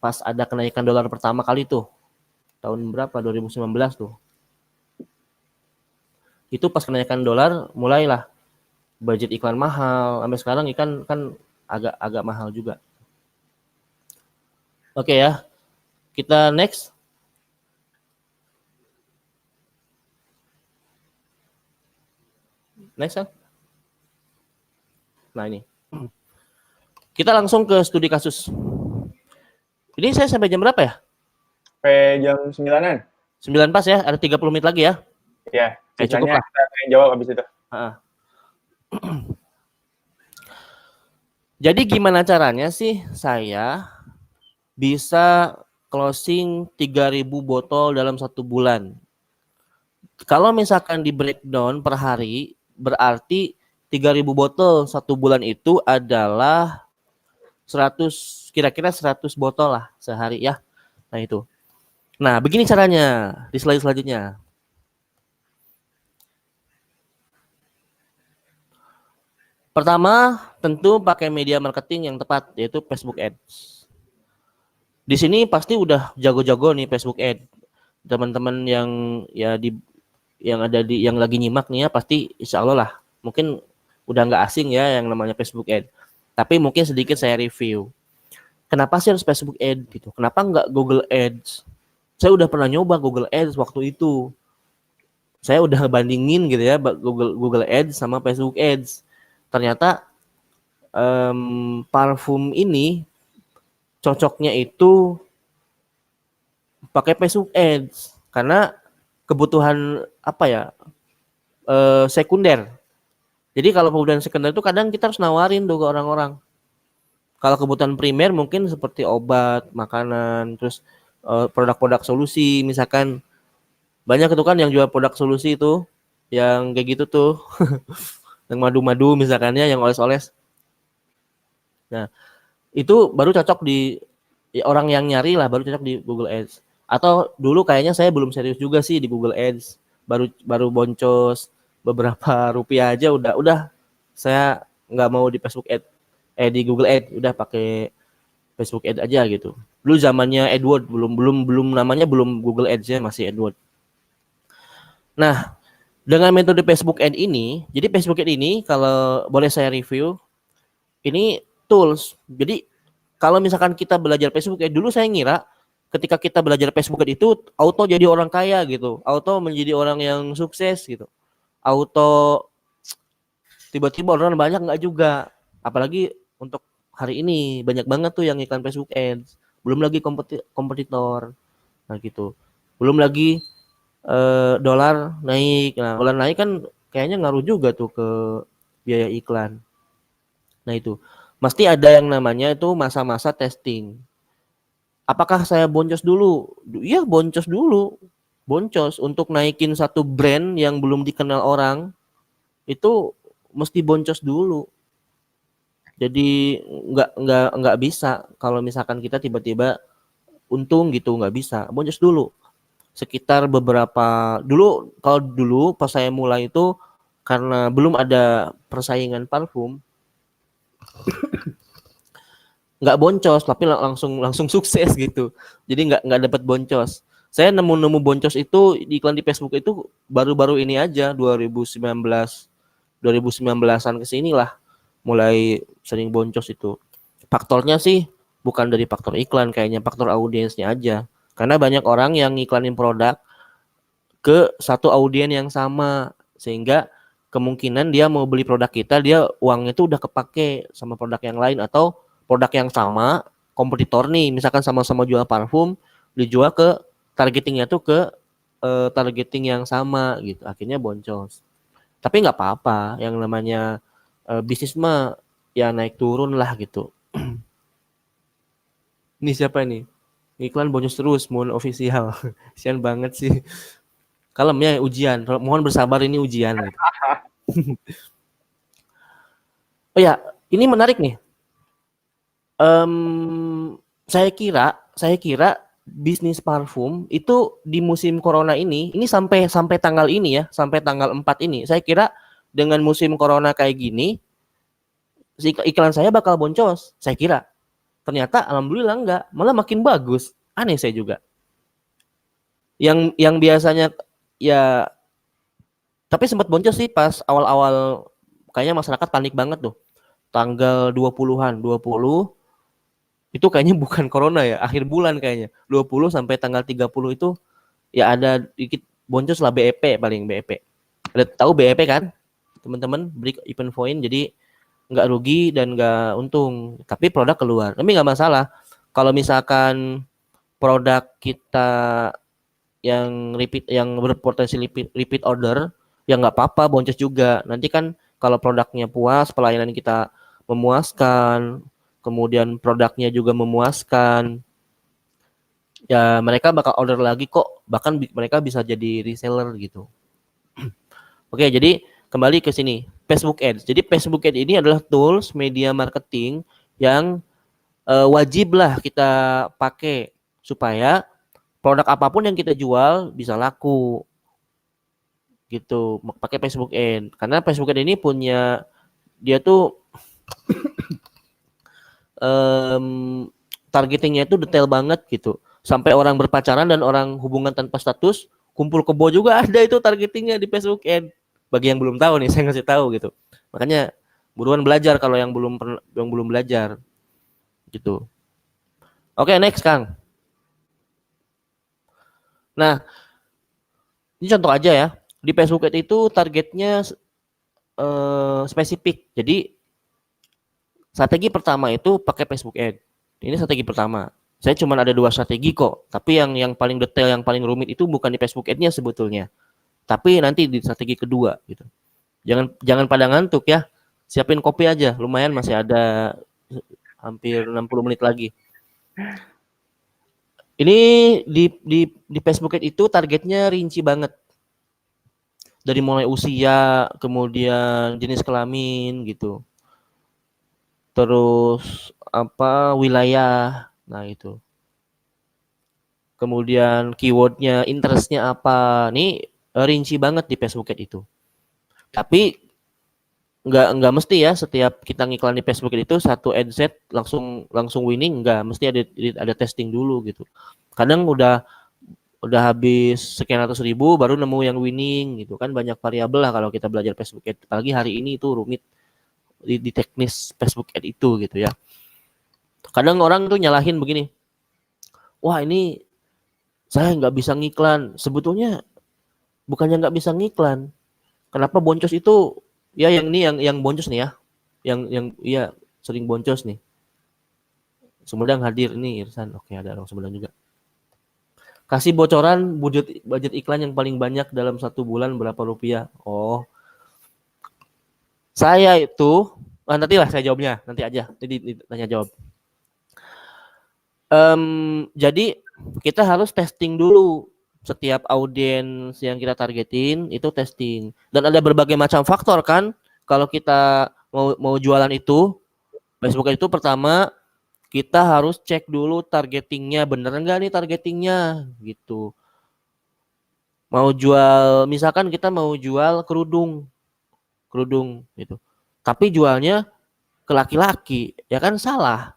pas ada kenaikan dolar pertama kali tuh, tahun berapa? 2019 tuh. Itu pas kenaikan dolar mulailah budget iklan mahal, sampai sekarang ikan kan agak mahal juga. Oke ya, kita next. Next kan? Nah ini, kita langsung ke studi kasus. Ini saya sampai jam berapa ya? Sampai jam 9-an. 9 pas ya, ada 30 menit lagi ya. Ya, Cukup sisanya lah. kita akan jawab habis itu. Jadi gimana caranya sih saya bisa closing 3.000 botol dalam 1 bulan? Kalau misalkan di breakdown per hari, berarti 3.000 botol 1 bulan itu adalah 100, kira-kira 100 botol lah sehari ya. Nah itu. Nah begini caranya di slide selanjutnya. Pertama, tentu pakai media marketing yang tepat, yaitu Facebook Ads. Di sini pasti udah jago-jago nih Facebook Ads. Teman-teman yang ya yang lagi nyimak nih ya pasti insya Allah lah. Mungkin udah nggak asing ya yang namanya Facebook Ads. Tapi mungkin sedikit saya review. Kenapa sih harus Facebook Ads gitu? Kenapa nggak Google Ads? Saya udah pernah nyoba Google Ads waktu itu. Saya udah bandingin gitu ya Google Ads sama Facebook Ads. Ternyata parfum ini cocoknya itu pakai Facebook Ads karena kebutuhan apa ya sekunder. Jadi kalau kebutuhan sekunder itu kadang kita harus nawarin tuh ke orang-orang. Kalau kebutuhan primer mungkin seperti obat, makanan, terus produk-produk solusi, misalkan banyak itu kan yang jual produk solusi itu, yang kayak gitu tuh, yang madu-madu misalkan ya, yang oles-oles. Nah, itu baru cocok di orang yang nyari lah, baru cocok di Google Ads. Atau dulu kayaknya saya belum serius juga sih di Google Ads, baru boncos beberapa rupiah aja udah saya nggak mau di Facebook Ads, di Google Ads, udah pakai Facebook Ads aja gitu. Dulu zamannya AdWords, belum namanya belum Google Ads ya, masih AdWords. Nah, dengan metode Facebook Ads ini, jadi Facebook Ads ini kalau boleh saya review, ini tools. Jadi kalau misalkan kita belajar Facebook Ads, dulu saya ngira ketika kita belajar Facebook Ads itu auto jadi orang kaya gitu, auto menjadi orang yang sukses gitu, auto tiba-tiba orang banyak, nggak juga. Apalagi untuk hari ini banyak banget tuh yang iklan Facebook Ads, belum lagi kompetitor, nah gitu, belum lagi dolar naik. Nah dolar naik kan kayaknya ngaruh juga tuh ke biaya iklan. Nah itu mesti ada yang namanya itu masa-masa testing. Apakah saya boncos dulu? Iya boncos dulu, boncos untuk naikin satu brand yang belum dikenal orang itu mesti boncos dulu. Jadi nggak bisa kalau misalkan kita tiba-tiba untung gitu, nggak bisa, boncos dulu. sekitar beberapa kalau dulu pas saya mulai itu karena belum ada persaingan parfum, nggak boncos tapi langsung sukses gitu. Jadi nggak dapat boncos. Saya nemu boncos itu di iklan di Facebook itu baru-baru ini aja 2019an ke sini lah mulai sering boncos itu. Faktornya sih bukan dari faktor iklan, kayaknya faktor audiensnya aja. Karena banyak orang yang ngiklanin produk ke satu audien yang sama, sehingga kemungkinan dia mau beli produk kita, dia uangnya itu udah kepake sama produk yang lain, atau produk yang sama kompetitor nih, misalkan sama-sama jual parfum, dijual ke targetingnya tuh ke targeting yang sama gitu, akhirnya boncos. Tapi nggak apa-apa, yang namanya bisnis mah ya naik turun lah gitu. Ini siapa nih? Iklan boncos terus, mohon official. Sian banget sih. Kalem ya, ujian. Mohon bersabar, ini ujian. Gitu. Oh ya, ini menarik nih. Saya kira bisnis parfum itu di musim corona ini sampai tanggal ini ya, sampai tanggal 4 ini. Saya kira dengan musim corona kayak gini, iklan saya bakal boncos. Saya kira. Ternyata alhamdulillah enggak, malah makin bagus. Aneh saya juga. Yang biasanya ya, tapi sempat boncos sih pas awal-awal, kayaknya masyarakat panik banget tuh. Tanggal 20-an, 20 itu kayaknya bukan corona ya, akhir bulan kayaknya. 20 sampai tanggal 30 itu ya ada dikit boncos lah, BEP paling, BEP. Ada tahu BEP kan? Teman-teman, break even point, jadi nggak rugi dan nggak untung, tapi produk keluar. Tapi nggak masalah. Kalau misalkan produk kita yang berpotensi repeat order, ya nggak apa-apa, boncos juga. Nanti kan kalau produknya puas, pelayanan kita memuaskan, kemudian produknya juga memuaskan, ya mereka bakal order lagi kok. Bahkan mereka bisa jadi reseller gitu. Oke, jadi kembali ke sini, Facebook Ads. Jadi Facebook Ads ini adalah tools media marketing yang wajib lah kita pakai supaya produk apapun yang kita jual bisa laku gitu, pakai Facebook Ads. Karena Facebook Ads ini punya, dia tuh targetingnya itu detail banget gitu. Sampai orang berpacaran dan orang hubungan tanpa status, kumpul kebo juga ada itu targetingnya di Facebook Ads. Bagi yang belum tahu nih, saya ngasih tahu gitu. Makanya buruan belajar kalau yang belum belajar gitu. Oke, next Kang. Nah, ini contoh aja ya. Di Facebook Ads itu targetnya spesifik. Jadi strategi pertama itu pakai Facebook Ads. Ini strategi pertama. Saya cuma ada 2 strategi kok. Tapi yang paling detail, yang paling rumit itu bukan di Facebook Ads-nya sebetulnya. Tapi nanti di strategi kedua gitu. Jangan pada ngantuk ya. Siapin kopi aja. Lumayan masih ada hampir 60 menit lagi. Ini di Facebook Ads itu targetnya rinci banget. Dari mulai usia, kemudian jenis kelamin gitu. Terus wilayah. Nah, itu. Kemudian keywordnya, interestnya apa. Nih rinci banget di Facebook Ads itu. Tapi nggak mesti ya setiap kita ngiklan di Facebook Ads itu satu ad set langsung winning, nggak, mesti ada testing dulu gitu. Kadang udah habis sekian ratus ribu baru nemu yang winning gitu kan, banyak variabel lah kalau kita belajar Facebook Ads. Apalagi hari ini itu rumit di teknis Facebook Ads itu gitu ya. Kadang orang tuh nyalahin begini, wah ini saya nggak bisa ngiklan. Sebetulnya bukannya nggak bisa ngiklan. Kenapa boncos itu? Ya yang ini yang boncos nih ya. Yang iya sering boncos nih. Sumedang hadir nih Irsan. Oke, ada orang Sumedang juga. Kasih bocoran budget iklan yang paling banyak dalam 1 bulan berapa rupiah? Oh. Saya itu nanti lah saya jawabnya, nanti aja. Jadi tanya jawab. Jadi kita harus testing dulu. Setiap audiens yang kita targetin itu testing, dan ada berbagai macam faktor kan kalau kita mau jualan itu. Facebook itu pertama kita harus cek dulu targetingnya, bener nggak nih targetingnya gitu. Mau jual, misalkan kita mau jual kerudung gitu. Tapi jualnya ke laki-laki, ya kan salah.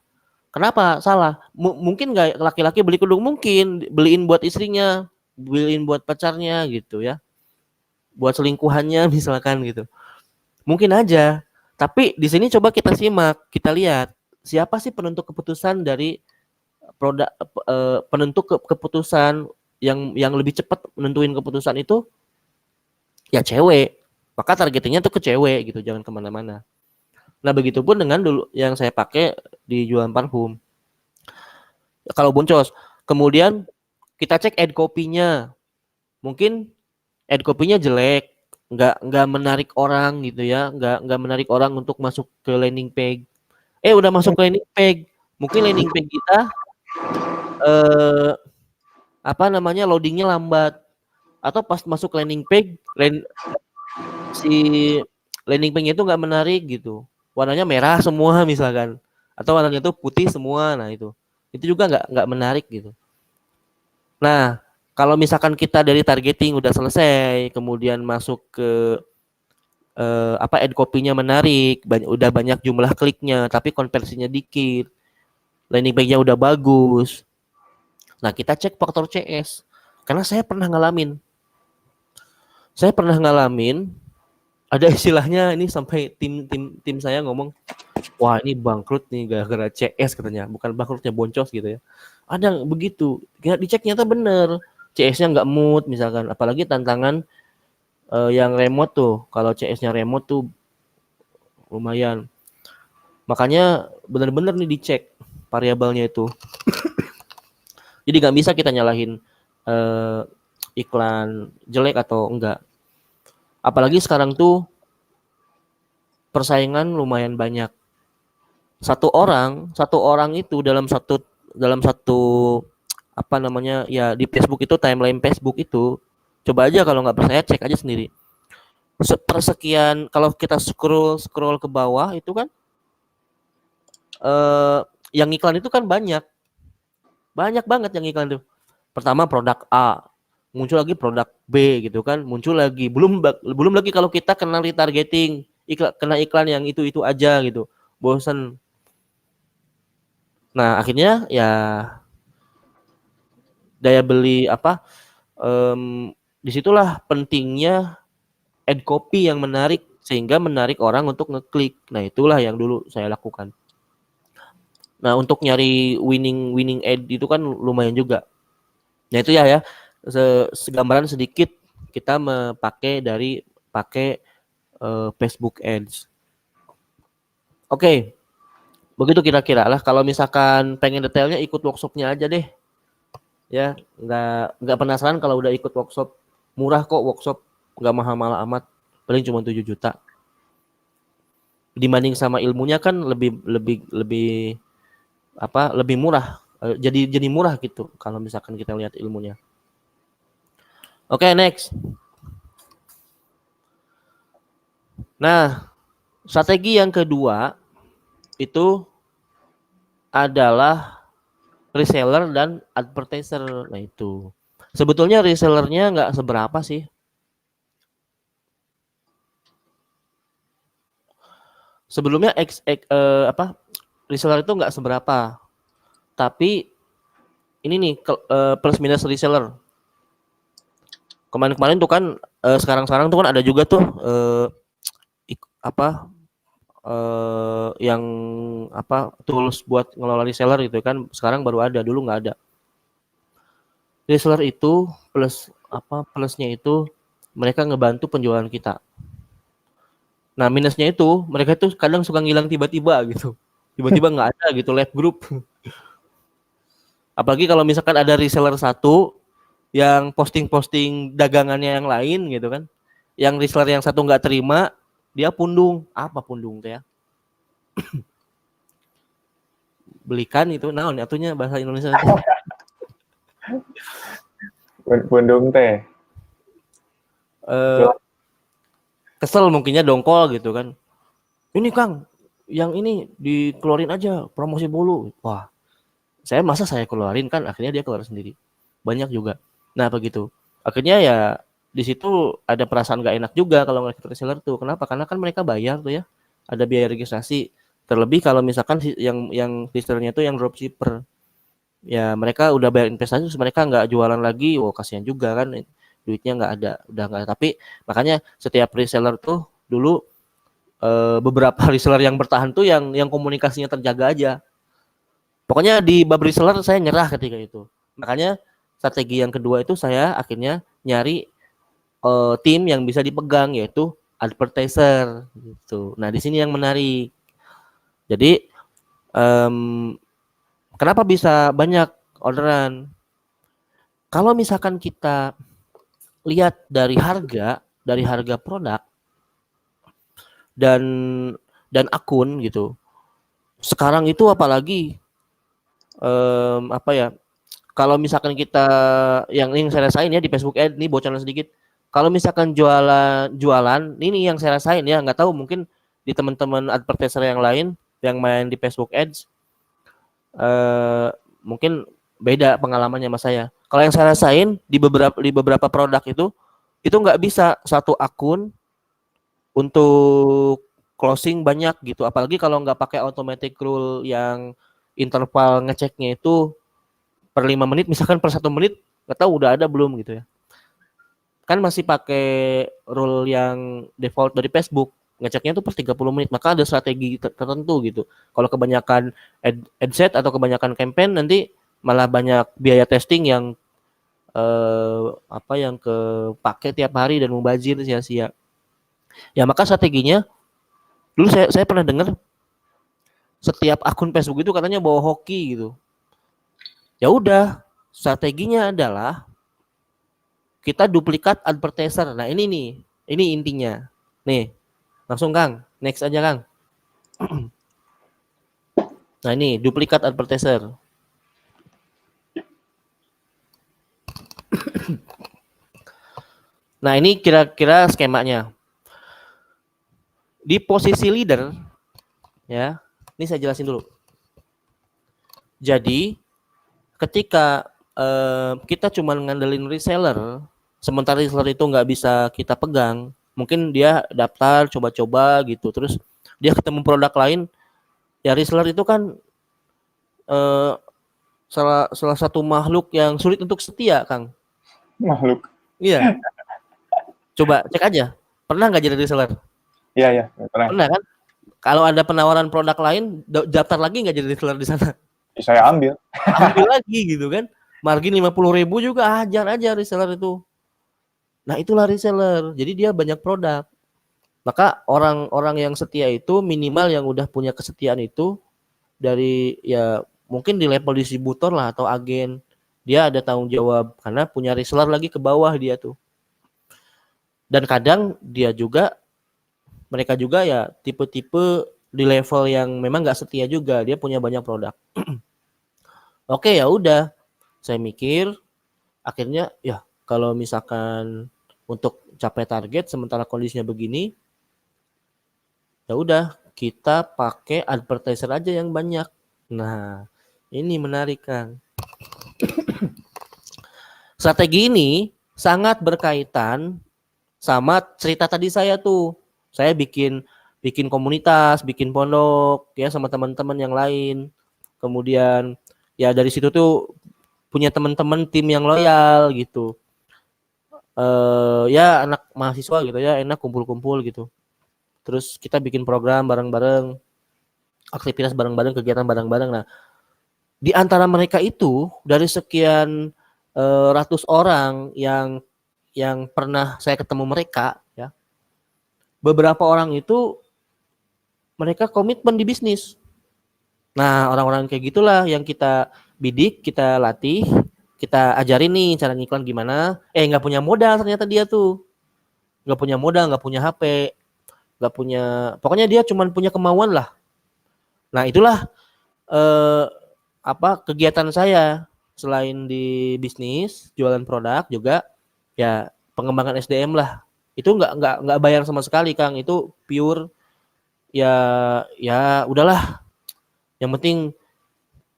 Kenapa salah? Mungkin nggak laki-laki beli kerudung, mungkin beliin buat istrinya, beliin buat pacarnya gitu ya, buat selingkuhannya misalkan gitu. Mungkin aja. Tapi di sini coba kita simak, kita lihat siapa sih penentu keputusan dari produk, penentu keputusan yang lebih cepat menentuin keputusan itu ya cewek. Maka targetingnya tuh ke cewek gitu, jangan kemana-mana. Nah begitupun dengan dulu yang saya pakai di jualan parfum. Kalau boncos, kemudian kita cek ad copy-nya. Mungkin ad copy-nya jelek, nggak menarik orang gitu ya, nggak menarik orang untuk masuk ke landing page. Udah masuk ke landing page, mungkin landing page kita eh, apa namanya loadingnya lambat, atau pas masuk landing page si landing page itu nggak menarik gitu, warnanya merah semua misalkan, atau warnanya itu putih semua, nah itu juga nggak menarik gitu. Nah kalau misalkan kita dari targeting udah selesai, kemudian masuk ke ad copy-nya menarik, udah banyak jumlah kliknya, tapi konversinya dikit, landing page-nya udah bagus. Nah kita cek faktor CS, karena saya pernah ngalamin ada istilahnya ini, sampai tim saya ngomong, wah ini bangkrut nih gara-gara CS katanya, bukan bangkrutnya boncos gitu ya. Ada begitu, dicek ternyata bener, CS-nya nggak mood misalkan, apalagi tantangan yang remote tuh, kalau CS-nya remote tuh lumayan. Makanya benar-benar nih dicek variabelnya itu. Jadi nggak bisa kita nyalahin iklan jelek atau enggak. Apalagi sekarang tuh persaingan lumayan banyak. Satu orang itu dalam satu apa namanya ya, di Facebook itu, timeline Facebook itu, coba aja kalau nggak percaya cek aja sendiri. Persekian, kalau kita scroll ke bawah itu kan yang iklan itu kan banyak banget yang iklan tuh. Pertama produk A, muncul lagi produk B gitu kan, muncul lagi, belum lagi kalau kita kena retargeting, kena iklan yang itu aja gitu, bosan. Nah akhirnya ya daya beli disitulah pentingnya ad copy yang menarik, sehingga menarik orang untuk ngeklik. Nah itulah yang dulu saya lakukan. Nah untuk nyari winning ad itu kan lumayan juga. Nah itu ya segambaran sedikit kita pakai Facebook Ads. Oke, begitu kira-kira lah. Kalau misalkan pengen detailnya ikut workshopnya aja deh. Ya, nggak penasaran kalau udah ikut workshop, murah kok workshop, nggak mahal-mahal amat, paling cuma 7 juta. Dibanding sama ilmunya kan lebih murah. Jadi murah gitu kalau misalkan kita lihat ilmunya. Oke, next. Nah, strategi yang kedua itu adalah reseller dan advertiser. Nah itu sebetulnya resellernya nggak seberapa sih. Sebelumnya reseller itu nggak seberapa. Tapi ini nih plus minus reseller. Kemarin tuh kan sekarang tuh kan ada juga tuh yang tools buat ngelola reseller gitu kan, sekarang baru ada, dulu nggak ada. Reseller itu plusnya itu mereka ngebantu penjualan kita. Nah minusnya itu mereka tuh kadang suka ngilang tiba-tiba gitu, tiba-tiba nggak ada gitu live group. Apalagi kalau misalkan ada reseller satu yang posting dagangannya yang lain gitu kan, yang reseller yang satu nggak terima, dia pundung. Apa pundung teh ya? Belikan itu naon atunya bahasa Indonesia. Pundung teh. Kesel mungkinnya, dongkol gitu kan. Ini Kang, yang ini dikeluarin aja, promosi dulu. Wah, saya keluarin kan, akhirnya dia keluar sendiri. Banyak juga. Nah begitu. Akhirnya ya di situ ada perasaan gak enak juga kalau ngeliat reseller tuh. Kenapa? Karena kan mereka bayar tuh ya, ada biaya registrasi. Terlebih kalau misalkan yang resellernya tuh yang dropshipper, ya mereka udah bayar investasi terus mereka nggak jualan lagi, oh kasihan juga kan, duitnya nggak ada, udah nggak ada. Tapi makanya setiap reseller tuh dulu beberapa reseller yang bertahan tuh yang komunikasinya terjaga aja. Pokoknya di bab reseller saya nyerah ketika itu. Makanya strategi yang kedua itu saya akhirnya nyari tim yang bisa dipegang, yaitu advertiser gitu. Nah, di sini yang menarik. Jadi kenapa bisa banyak orderan? Kalau misalkan kita lihat dari harga produk dan akun gitu. Sekarang itu apalagi apa ya? Kalau misalkan kita yang saya rasain ya di Facebook Ad, ini bocoran sedikit. Kalau misalkan jualan, ini yang saya rasain ya, nggak tahu mungkin di teman-teman advertiser yang lain yang main di Facebook Ads mungkin beda pengalamannya sama saya. Kalau yang saya rasain di beberapa produk itu nggak bisa satu akun untuk closing banyak gitu. Apalagi kalau nggak pakai automatic rule yang interval ngeceknya itu per 5 menit, misalkan per 1 menit, nggak tahu udah ada belum gitu ya. Kan masih pakai rule yang default dari Facebook, ngeceknya itu per 30 menit, maka ada strategi tertentu gitu. Kalau kebanyakan ad set atau kebanyakan campaign, nanti malah banyak biaya testing yang yang kepake tiap hari dan mubazir sia-sia. Ya maka strateginya, dulu saya pernah dengar setiap akun Facebook itu katanya bawa hoki gitu. Ya udah, strateginya adalah kita duplikat advertiser. Nah ini nih, ini intinya. Nih, langsung Kang, next aja Kang. Nah ini duplikat advertiser. Nah ini kira-kira skemanya. Di posisi leader, ya, ini saya jelasin dulu. Jadi ketika kita cuma ngandelin reseller, sementara reseller itu nggak bisa kita pegang, mungkin dia daftar coba-coba gitu, terus dia ketemu produk lain, ya reseller itu kan salah satu makhluk yang sulit untuk setia, Kang. Makhluk. Iya. Coba cek aja, pernah nggak jadi reseller? Iya, pernah. Pernah kan? Kalau ada penawaran produk lain, daftar lagi nggak jadi reseller di sana? Saya ambil. Ambil lagi gitu kan? Margin 50.000 juga hajar aja reseller itu. Nah itulah reseller. Jadi dia banyak produk. Maka orang-orang yang setia itu minimal yang udah punya kesetiaan itu dari ya mungkin di level distributor lah atau agen. Dia ada tanggung jawab karena punya reseller lagi ke bawah dia tuh. Dan kadang mereka juga ya tipe-tipe di level yang memang nggak setia juga. Dia punya banyak produk. Oke ya udah. Saya mikir akhirnya ya kalau misalkan untuk capai target sementara kondisinya begini, ya udah kita pakai advertiser aja yang banyak. Nah, ini menarik Kang. Strategi ini sangat berkaitan sama cerita tadi saya tuh. Saya bikin komunitas, bikin pondok ya sama teman-teman yang lain. Kemudian ya dari situ tuh punya teman-teman tim yang loyal gitu. Ya anak mahasiswa gitu ya, enak kumpul-kumpul gitu. Terus kita bikin program bareng-bareng, aktivitas bareng-bareng, kegiatan bareng-bareng. Nah, di antara mereka itu dari sekian ratus orang yang pernah saya ketemu mereka ya, beberapa orang itu mereka komitmen di bisnis. Nah, orang-orang kayak gitulah yang kita bidik, kita latih, kita ajarin nih cara ngiklan gimana. Nggak punya modal ternyata dia tuh. Nggak punya modal, nggak punya HP, nggak punya, pokoknya dia cuma punya kemauan lah. Nah itulah kegiatan saya selain di bisnis jualan produk juga ya pengembangan SDM lah. Itu nggak bayar sama sekali Kang, itu pure ya udahlah, yang penting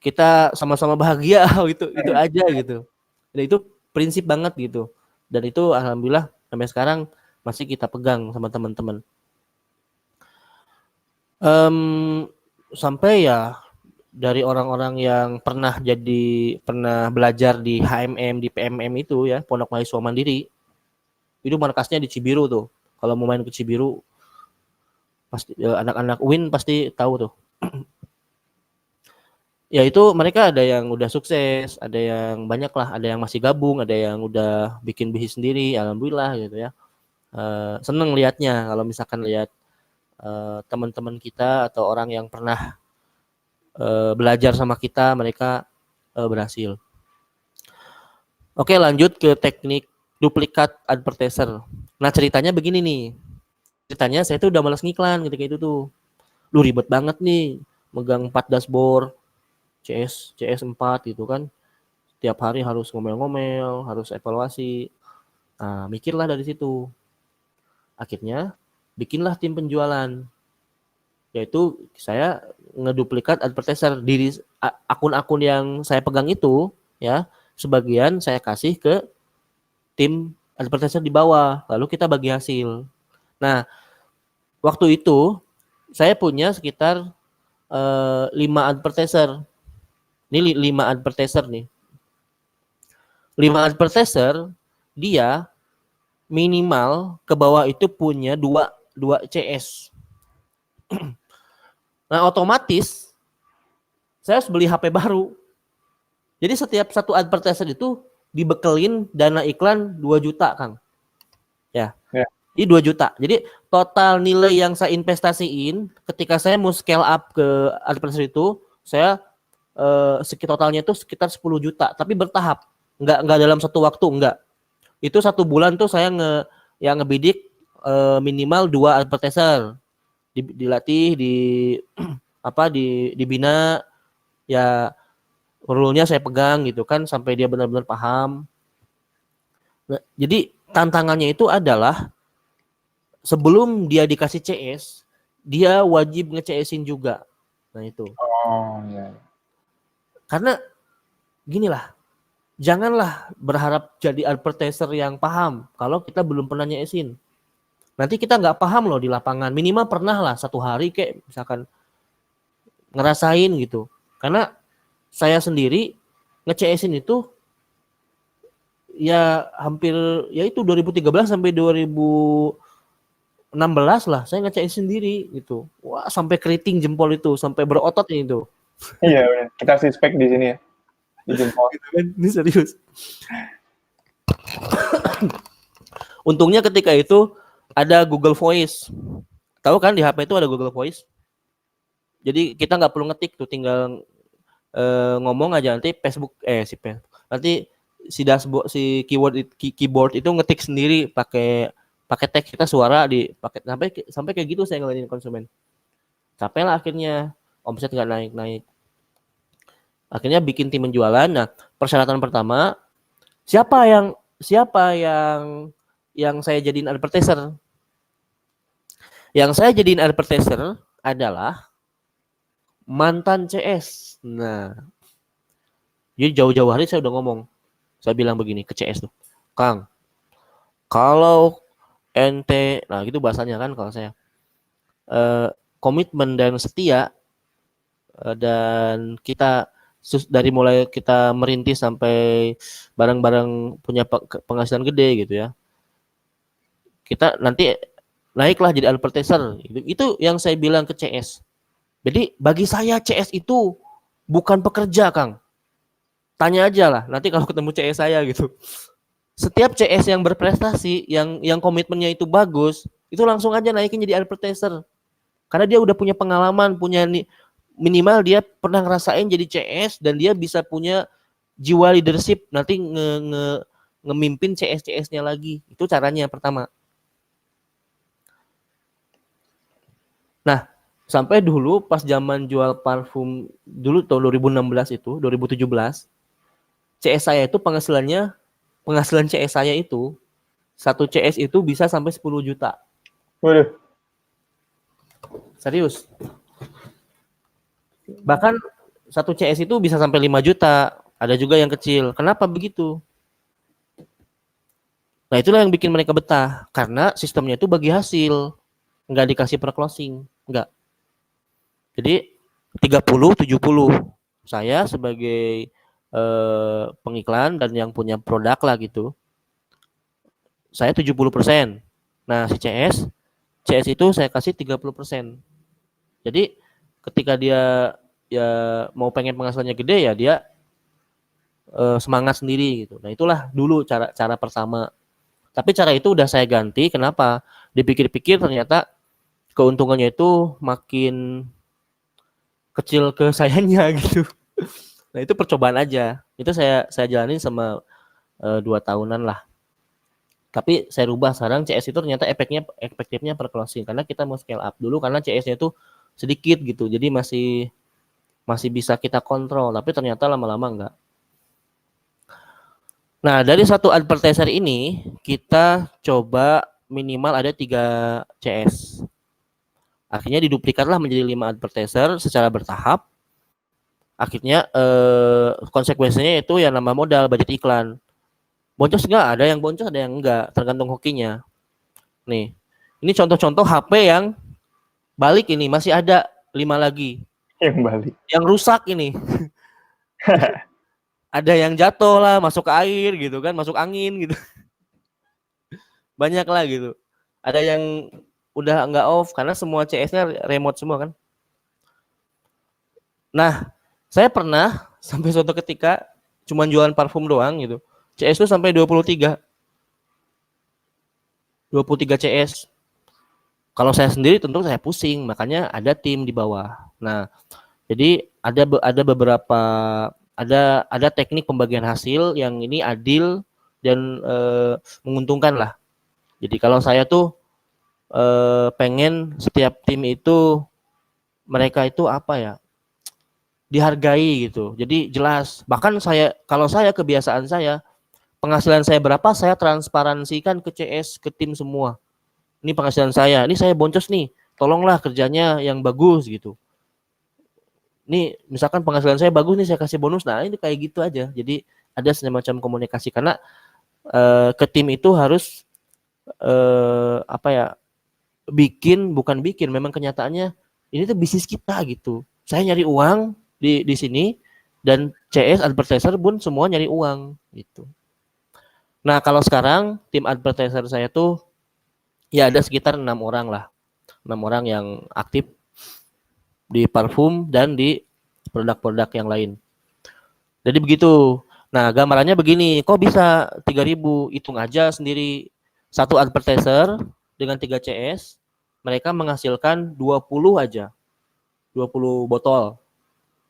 kita sama-sama bahagia gitu, itu aja gitu. Dan itu prinsip banget gitu. Dan itu alhamdulillah sampai sekarang masih kita pegang sama teman-teman. Sampai ya dari orang-orang yang pernah belajar di HMM, di PMM itu ya, Pondok Mahasiswa Mandiri. Itu markasnya di Cibiru tuh. Kalau mau main ke Cibiru, pasti anak-anak UIN pasti tahu tuh. Ya itu mereka ada yang udah sukses, ada yang banyak lah, ada yang masih gabung, ada yang udah bikin bisnis sendiri, alhamdulillah gitu ya. Seneng lihatnya kalau misalkan lihat teman-teman kita atau orang yang pernah belajar sama kita, mereka berhasil. Oke, lanjut ke teknik duplikat advertiser. Nah, ceritanya begini nih. Ceritanya saya tuh udah malas ngiklan ketika itu tuh. Lu ribet banget nih megang 4 dashboard, CS 4 gitu kan. Tiap hari harus ngomel-ngomel, harus evaluasi. Nah, mikirlah dari situ. Akhirnya bikinlah tim penjualan. Yaitu saya ngeduplikat advertiser diri akun-akun yang saya pegang itu ya, sebagian saya kasih ke tim advertiser di bawah, lalu kita bagi hasil. Nah, waktu itu saya punya sekitar 5 advertiser. Ini 5 advertiser nih. 5 advertiser dia minimal ke bawah itu punya 2 CS. Nah, otomatis saya harus beli HP baru. Jadi setiap satu advertiser itu dibekelin dana iklan 2 juta, Kang. Ya. Ini 2 juta. Jadi total nilai yang saya investasiin ketika saya mau scale up ke advertiser itu, saya totalnya itu sekitar 10 juta, tapi bertahap. Enggak dalam satu waktu, enggak. Itu 1 bulan tuh saya ngebidik minimal 2 advertiser. Dilatih, dibina, ya rule-nya saya pegang gitu kan sampai dia benar-benar paham. Nah, jadi tantangannya itu adalah sebelum dia dikasih CS, dia wajib nge-CS-in juga. Nah itu. Oh ya. Karena ginilah, janganlah berharap jadi advertiser yang paham kalau kita belum pernah nge-CS-in. Nanti kita nggak paham loh di lapangan. Minimal pernah lah 1 hari kayak misalkan ngerasain gitu. Karena saya sendiri nge-CS-in itu ya hampir ya itu 2013 sampai 2016 lah saya nge-CS sendiri gitu. Wah, sampai keriting jempol itu, sampai berotot itu. Iya, benar. Kita harus respect di sini ya. Di jempol. Ini serius. Untungnya ketika itu ada Google Voice. Tahu kan di HP itu ada Google Voice. Jadi kita nggak perlu ngetik tuh, tinggal ngomong aja, nanti nanti si dashboard, si keyboard itu ngetik sendiri pakai teks, kita suara dipakai sampai kayak gitu saya ngelainin konsumen. Capek lah akhirnya, omset nggak naik. Akhirnya bikin tim penjualan. Nah, persyaratan pertama, siapa yang saya jadiin advertiser? Yang saya jadiin advertiser adalah mantan CS. Nah, jadi jauh-jauh hari saya udah ngomong. Saya bilang begini ke CS tuh, Kang, kalau ente, nah gitu bahasanya kan kalau saya, komitmen dan setia, dan kita dari mulai kita merintis sampai bareng-bareng punya penghasilan gede gitu ya, kita nanti naiklah jadi advertiser. Itu yang saya bilang ke CS. Jadi bagi saya CS itu bukan pekerja, Kang. Tanya aja lah nanti kalau ketemu CS saya gitu. Setiap CS yang berprestasi, yang komitmennya itu bagus, itu langsung aja naikin jadi advertiser. Karena dia udah punya pengalaman, punya minimal dia pernah ngerasain jadi CS dan dia bisa punya jiwa leadership, nanti ngemimpin CS-CS-nya lagi. Itu caranya pertama. Nah, sampai dulu pas zaman jual parfum dulu tahun 2016 itu, 2017, CS saya itu penghasilan CS saya itu 1 CS itu bisa sampai 10 juta. Waduh. Serius. Bahkan 1 CS itu bisa sampai 5 juta. Ada juga yang kecil. Kenapa begitu? Nah, itulah yang bikin mereka betah karena sistemnya itu bagi hasil, nggak dikasih per closing, nggak. Jadi 30-70. Saya sebagai pengiklan dan yang punya produk lah gitu, saya 70%. Nah, si CS itu saya kasih 30%. Jadi ketika dia ya mau pengen penghasilannya gede ya dia semangat sendiri gitu. Nah, itulah dulu cara pertama. Tapi cara itu udah saya ganti. Kenapa? Dipikir-pikir ternyata keuntungannya itu makin kecil ke sayanya gitu. Nah, itu percobaan aja. Itu saya jalanin sama 2 tahunan lah. Tapi saya rubah sekarang CS itu ternyata efektifnya per closing karena kita mau scale up dulu karena CS-nya itu sedikit gitu. Jadi masih bisa kita kontrol, tapi ternyata lama-lama enggak. Nah, dari satu advertiser ini kita coba minimal ada 3 CS. Akhirnya diduplikatlah menjadi 5 advertiser secara bertahap. Akhirnya konsekuensinya itu ya nambah modal budget iklan. Boncos enggak? Ada yang boncos, ada yang enggak, tergantung hokinya. Nih, ini contoh-contoh HP yang balik ini, masih ada 5 lagi. Yang balik. Yang rusak ini. Ada yang jatuh lah, masuk ke air gitu kan, masuk angin gitu. Banyak lah gitu. Ada yang udah enggak off karena semua CS-nya remote semua kan. Nah, saya pernah sampai suatu ketika cuman jualan parfum doang gitu. CS itu sampai 23 CS. Kalau saya sendiri tentu saya pusing, makanya ada tim di bawah. Nah, jadi ada beberapa ada teknik pembagian hasil yang ini adil dan menguntungkan lah. Jadi kalau saya tuh pengen setiap tim itu mereka itu apa ya? Dihargai gitu. Jadi jelas. Bahkan kalau saya kebiasaan saya penghasilan saya berapa saya transparansikan ke CS, ke tim semua. Ini penghasilan saya, ini saya boncos nih, tolonglah kerjanya yang bagus gitu. Ini misalkan penghasilan saya bagus nih saya kasih bonus, nah ini kayak gitu aja. Jadi ada semacam komunikasi karena ke tim itu harus apa ya, bukan bikin, memang kenyataannya ini tuh bisnis kita gitu. Saya nyari uang di sini dan CS advertiser pun semua nyari uang gitu. Nah, kalau sekarang tim advertiser saya tuh ya ada sekitar 6 orang lah. 6 orang yang aktif di parfum dan di produk-produk yang lain. Jadi begitu. Nah, gambarannya begini, kok bisa 3.000? Hitung aja sendiri. Satu advertiser dengan 3 CS, mereka menghasilkan 20 aja. 20 botol.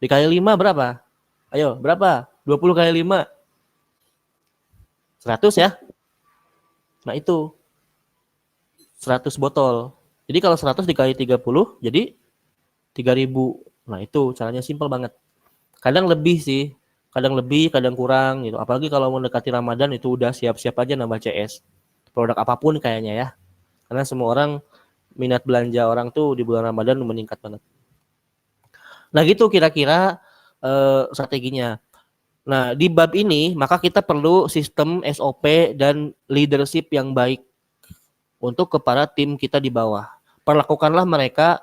Dikali 5 berapa? Ayo, berapa? 20 kali 5. 100 ya. Nah itu 100 botol. Jadi kalau 100 dikali 30 jadi 3.000. Nah itu caranya simpel banget. Kadang lebih sih, kadang lebih, kadang kurang gitu. Apalagi kalau mendekati Ramadan itu udah siap-siap aja nambah CS. Produk apapun kayaknya ya. Karena semua orang minat belanja orang tuh di bulan Ramadan meningkat banget. Nah gitu kira-kira strateginya. Nah, di bab ini maka kita perlu sistem SOP dan leadership yang baik untuk kepada tim kita di bawah. Perlakukanlah mereka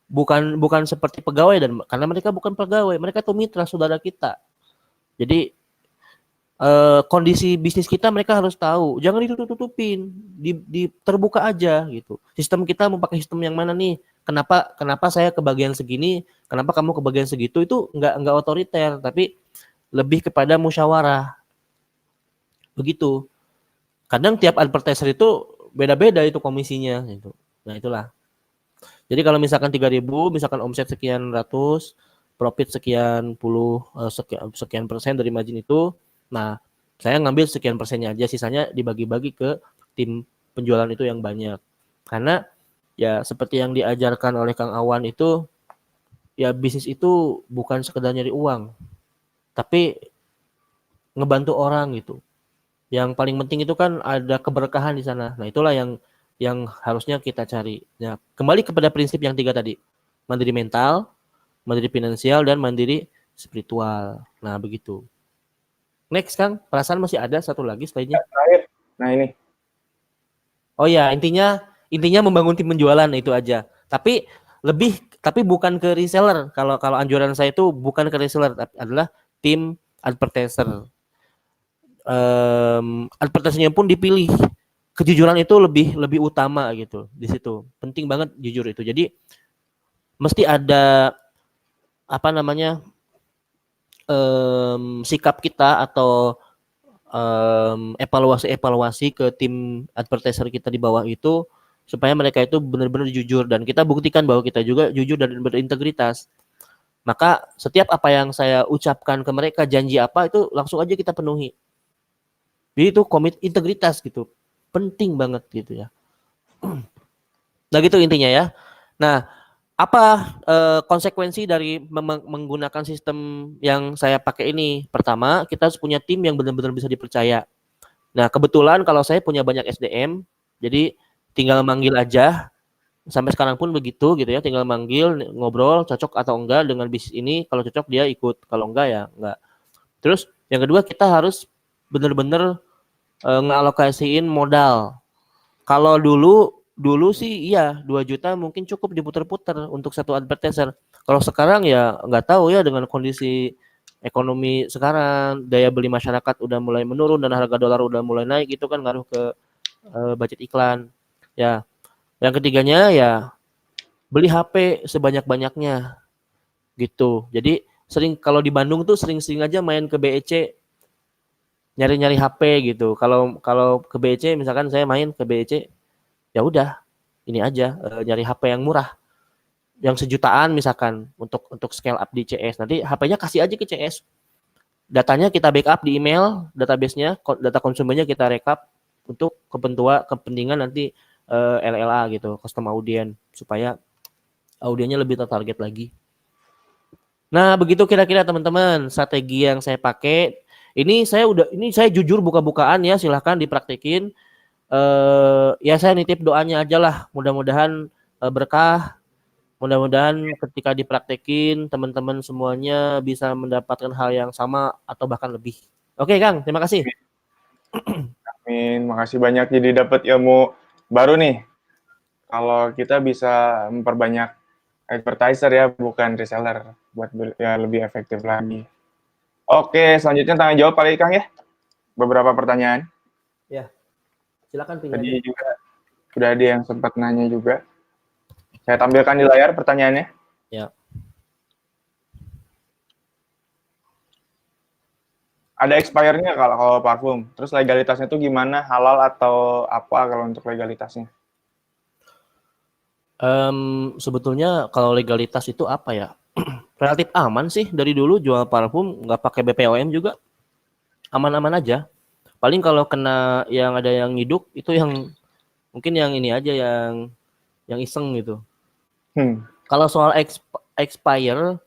bukan seperti pegawai dan karena mereka bukan pegawai, mereka itu mitra saudara kita. Jadi kondisi bisnis kita mereka harus tahu, jangan ditutup-tutupin, terbuka aja gitu. Sistem kita mau pakai sistem yang mana nih? Kenapa saya kebagian segini? Kenapa kamu kebagian segitu? Itu enggak otoriter, tapi lebih kepada musyawarah. Begitu. Kadang tiap advertiser itu beda-beda itu komisinya gitu. Nah, itulah. Jadi kalau misalkan 3.000, misalkan omset sekian ratus, profit sekian sekian persen dari margin itu, nah, saya ngambil sekian persennya aja, sisanya dibagi-bagi ke tim penjualan itu yang banyak. Karena ya seperti yang diajarkan oleh Kang Awan itu, ya bisnis itu bukan sekedar nyari uang, tapi ngebantu orang gitu. Yang paling penting itu kan ada keberkahan di sana. Nah, itulah yang harusnya kita cari. Nah, kembali kepada prinsip yang 3 tadi. Mandiri mental, mandiri finansial, dan mandiri spiritual. Nah, begitu. Next, Kang. Perasaan masih ada satu lagi slide-nya. Terakhir. Nah, ini. Oh ya, intinya membangun tim penjualan itu aja. Tapi bukan ke reseller. Kalau kalau anjuran saya itu bukan ke reseller, tapi adalah tim advertiser. Advertisernya pun dipilih. Kejujuran itu lebih utama gitu di situ. Penting banget jujur itu. Jadi mesti ada apa namanya sikap kita atau evaluasi ke tim advertiser kita di bawah itu supaya mereka itu benar-benar jujur dan kita buktikan bahwa kita juga jujur dan berintegritas. Maka setiap apa yang saya ucapkan ke mereka, janji apa itu langsung aja kita penuhi. Jadi itu komit integritas gitu. Penting banget gitu ya. Nah gitu intinya ya. Nah, apa konsekuensi dari menggunakan sistem yang saya pakai ini? Pertama, kita harus punya tim yang benar-benar bisa dipercaya. Nah, kebetulan kalau saya punya banyak SDM, jadi tinggal manggil aja. Sampai sekarang pun begitu gitu ya, tinggal manggil, ngobrol, cocok atau enggak dengan bisnis ini. Kalau cocok dia ikut, kalau enggak ya enggak. Terus yang kedua kita harus benar-benar ngalokasiin modal. Kalau dulu sih iya 2 juta mungkin cukup diputer-puter untuk satu advertiser. Kalau sekarang ya nggak tahu ya dengan kondisi ekonomi sekarang, daya beli masyarakat udah mulai menurun dan harga dolar udah mulai naik, itu kan ngaruh ke budget iklan. Ya, yang ketiganya ya beli HP sebanyak-banyaknya gitu. Jadi sering kalau di Bandung tuh sering-sering aja main ke BEC nyari-nyari HP gitu. Kalau kalau ke BEC misalkan saya main ke BEC ya udah ini aja nyari HP yang murah yang sejutaan misalkan untuk scale up di CS, nanti HP-nya kasih aja ke CS, datanya kita backup di email database-nya, data konsumennya kita rekap untuk kepentingan nanti LLA gitu, custom audience, supaya audiennya lebih tertarget lagi. Nah begitu kira-kira teman-teman strategi yang saya pakai. Ini saya jujur buka-bukaan ya, silahkan dipraktekin. Ya saya nitip doanya aja lah, mudah-mudahan berkah, mudah-mudahan ketika dipraktekin teman-teman semuanya bisa mendapatkan hal yang sama atau bahkan lebih. Oke Kang, terima kasih. Amin, makasih banyak, jadi dapat ilmu baru nih. Kalau kita bisa memperbanyak advertiser ya, bukan reseller, buat ya lebih efektif lagi. Oke, selanjutnya tanya jawab kali Kang ya, beberapa pertanyaan. Ya, silakan pilih Tadi aja. juga sudah ada yang sempat nanya juga. Saya tampilkan di layar pertanyaannya. Ya. Ada expire-nya kalau parfum. Terus legalitasnya itu gimana? Halal atau apa kalau untuk legalitasnya? Sebetulnya kalau legalitas itu apa ya? Relatif aman sih, dari dulu jual parfum nggak pakai BPOM juga aman-aman aja. Paling kalau kena yang ada yang ngiduk itu yang mungkin yang ini aja yang iseng gitu. Kalau soal expire,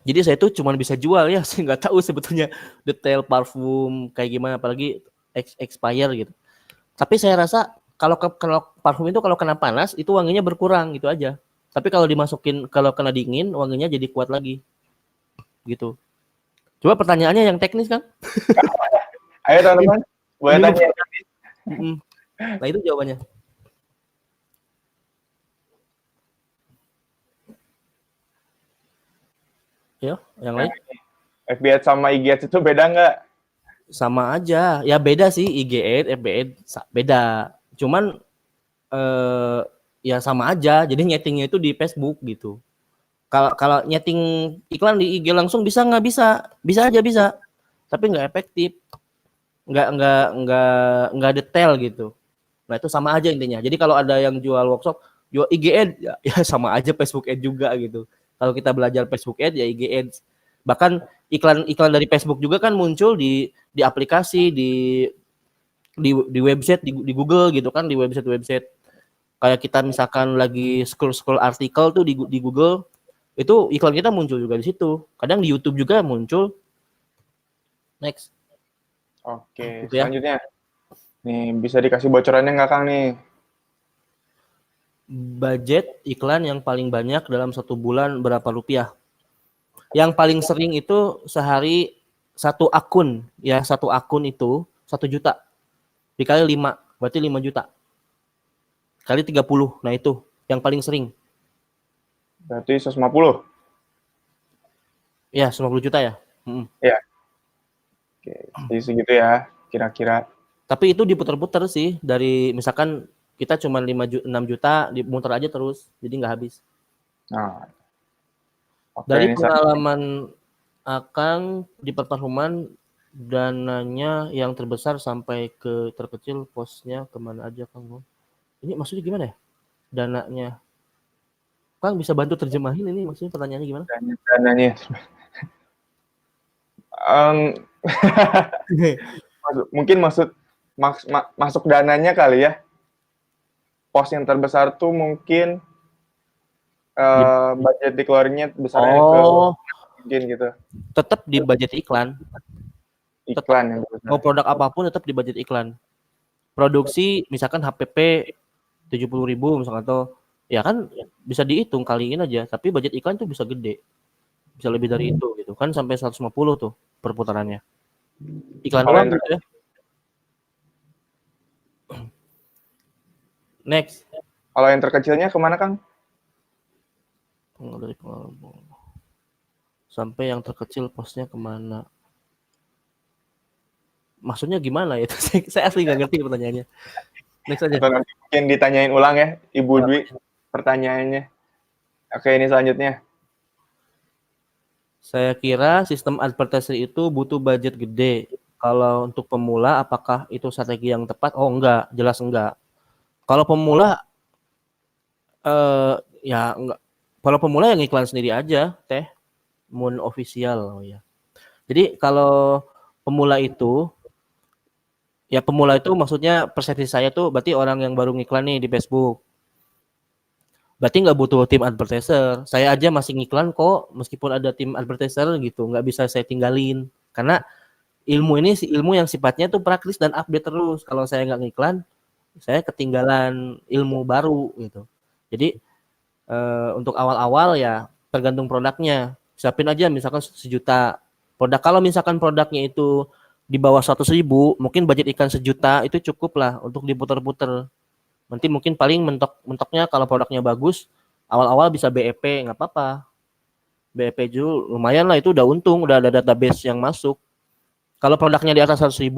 jadi saya tuh cuma bisa jual ya, saya nggak tahu sebetulnya detail parfum kayak gimana, apalagi expire gitu. Tapi saya rasa kalau parfum itu kalau kena panas itu wanginya berkurang gitu aja. Tapi kalau dimasukin, kalau kena dingin wanginya jadi kuat lagi gitu. Coba pertanyaannya yang teknis kan? Ayo teman-teman, boleh tanya. Nah itu jawabannya. Ya, yang lain? FB Ads sama IG Ads itu beda nggak? Sama aja, ya beda sih, IG Ads, FB Ads beda. Cuman ya sama aja. Jadi nyetingnya itu di Facebook gitu. Kalau nyeting iklan di IG langsung bisa nggak bisa? Bisa aja bisa. Tapi nggak efektif. Nggak detail gitu. Nah itu sama aja intinya. Jadi kalau ada yang jual workshop, jual IG Ads ya sama aja Facebook Ads juga gitu. Kalau kita belajar Facebook Ads ya IG Ads. Bahkan iklan dari Facebook juga kan muncul di aplikasi, di website, di Google gitu kan, di website. Kayak kita misalkan lagi scroll artikel tuh di Google, itu iklan kita muncul juga di situ. Kadang di YouTube juga muncul. Next. Oke, Gitu ya. selanjutnya. Nih, bisa dikasih bocorannya nggak Kang nih? Budget iklan yang paling banyak dalam 1 bulan berapa rupiah? Yang paling sering itu sehari satu akun itu 1 juta dikali 5 berarti 5 juta kali 30. Nah itu yang paling sering. Berarti 150. Ya 90 juta ya. Ya. Oke, jadi segitu ya kira-kira. Tapi itu diputar-putar sih dari misalkan kita cuma 6 juta dimuter aja terus jadi nggak habis. Nah, oke, Dari ini pengalaman Akang di perparfuman dananya yang terbesar sampai ke terkecil posnya kemana aja Kang? Ini maksudnya gimana ya? Dananya. Kang bisa bantu terjemahin ini maksudnya pertanyaannya gimana? dananya. Mungkin masuk dananya kali ya. Pos yang terbesar tuh mungkin budget dikeluarinnya besarnya ke mungkin gitu. Tetap di budget iklan. Iklan yang besar. Mau produk apapun tetap di budget iklan. Produksi misalkan HPP 70.000 misalkan atau ya kan bisa dihitung kaliin aja, tapi budget iklan tuh bisa gede. Bisa lebih dari itu gitu. Kan sampai 150 tuh perputarannya. Iklan doang gitu ya. Next. Kalau yang terkecilnya kemana Kang? Dari pengalaman. Sampai yang terkecil posnya kemana? Maksudnya gimana ya? Saya asli nggak ngerti pertanyaannya. Next aja. Atau nanti mungkin ditanyain ulang ya, Ibu Dwi pertanyaannya. Oke, ini selanjutnya. Saya kira sistem advertising itu butuh budget gede. Kalau untuk pemula, apakah itu strategi yang tepat? Oh enggak, jelas enggak. Kalau pemula, ya enggak. Kalau pemula yang iklan sendiri aja, Teh. Moon official, oh ya. Jadi kalau pemula itu, ya pemula itu maksudnya persepsi saya tuh berarti orang yang baru ngiklan nih di Facebook. Berarti nggak butuh tim advertiser. Saya aja masih ngiklan kok, meskipun ada tim advertiser gitu, nggak bisa saya tinggalin. Karena ilmu ini ilmu yang sifatnya tuh praktis dan update terus. Kalau saya nggak ngiklan, saya ketinggalan ilmu baru gitu. Jadi untuk awal-awal ya tergantung produknya. Siapin aja misalkan 1 juta produk. Kalau misalkan produknya itu di bawah 100.000, mungkin budget iklan 1 juta itu cukup lah untuk diputar-putar. Nanti mungkin paling mentoknya kalau produknya bagus, awal-awal bisa BEP nggak apa-apa. BEP juga lumayan lah, itu udah untung, udah ada database yang masuk. Kalau produknya di atas 100.000,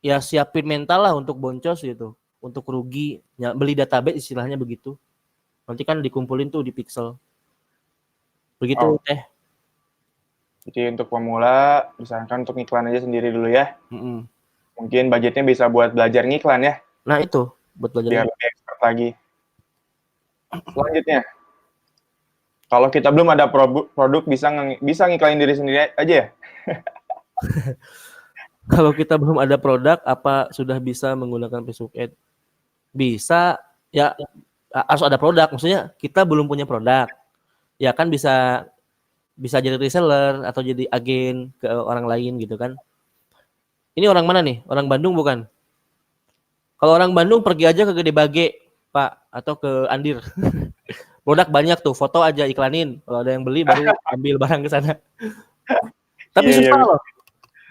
ya siapin mental lah untuk boncos gitu, untuk rugi, ya, beli database istilahnya begitu. Nanti kan dikumpulin tuh di pixel. Begitu Teh. Jadi untuk pemula, disarankan untuk ngiklan aja sendiri dulu ya. Mungkin budgetnya bisa buat belajar ngiklan ya. Nah itu, buat belajar. Biar lebih expert lagi. Selanjutnya, kalau kita belum ada produk bisa ngiklanin diri sendiri aja ya? Kalau kita belum ada produk, apa sudah bisa menggunakan Facebook Ads? Bisa, ya harus ada produk. Maksudnya kita belum punya produk, ya kan bisa jadi reseller atau jadi agen ke orang lain gitu kan. Ini orang mana nih? Orang Bandung bukan? Kalau orang Bandung pergi aja ke Gede Bage, Pak, atau ke Andir. Produk banyak tuh, foto aja iklanin. Kalau ada yang beli baru ambil barang ke sana. Tapi susah loh.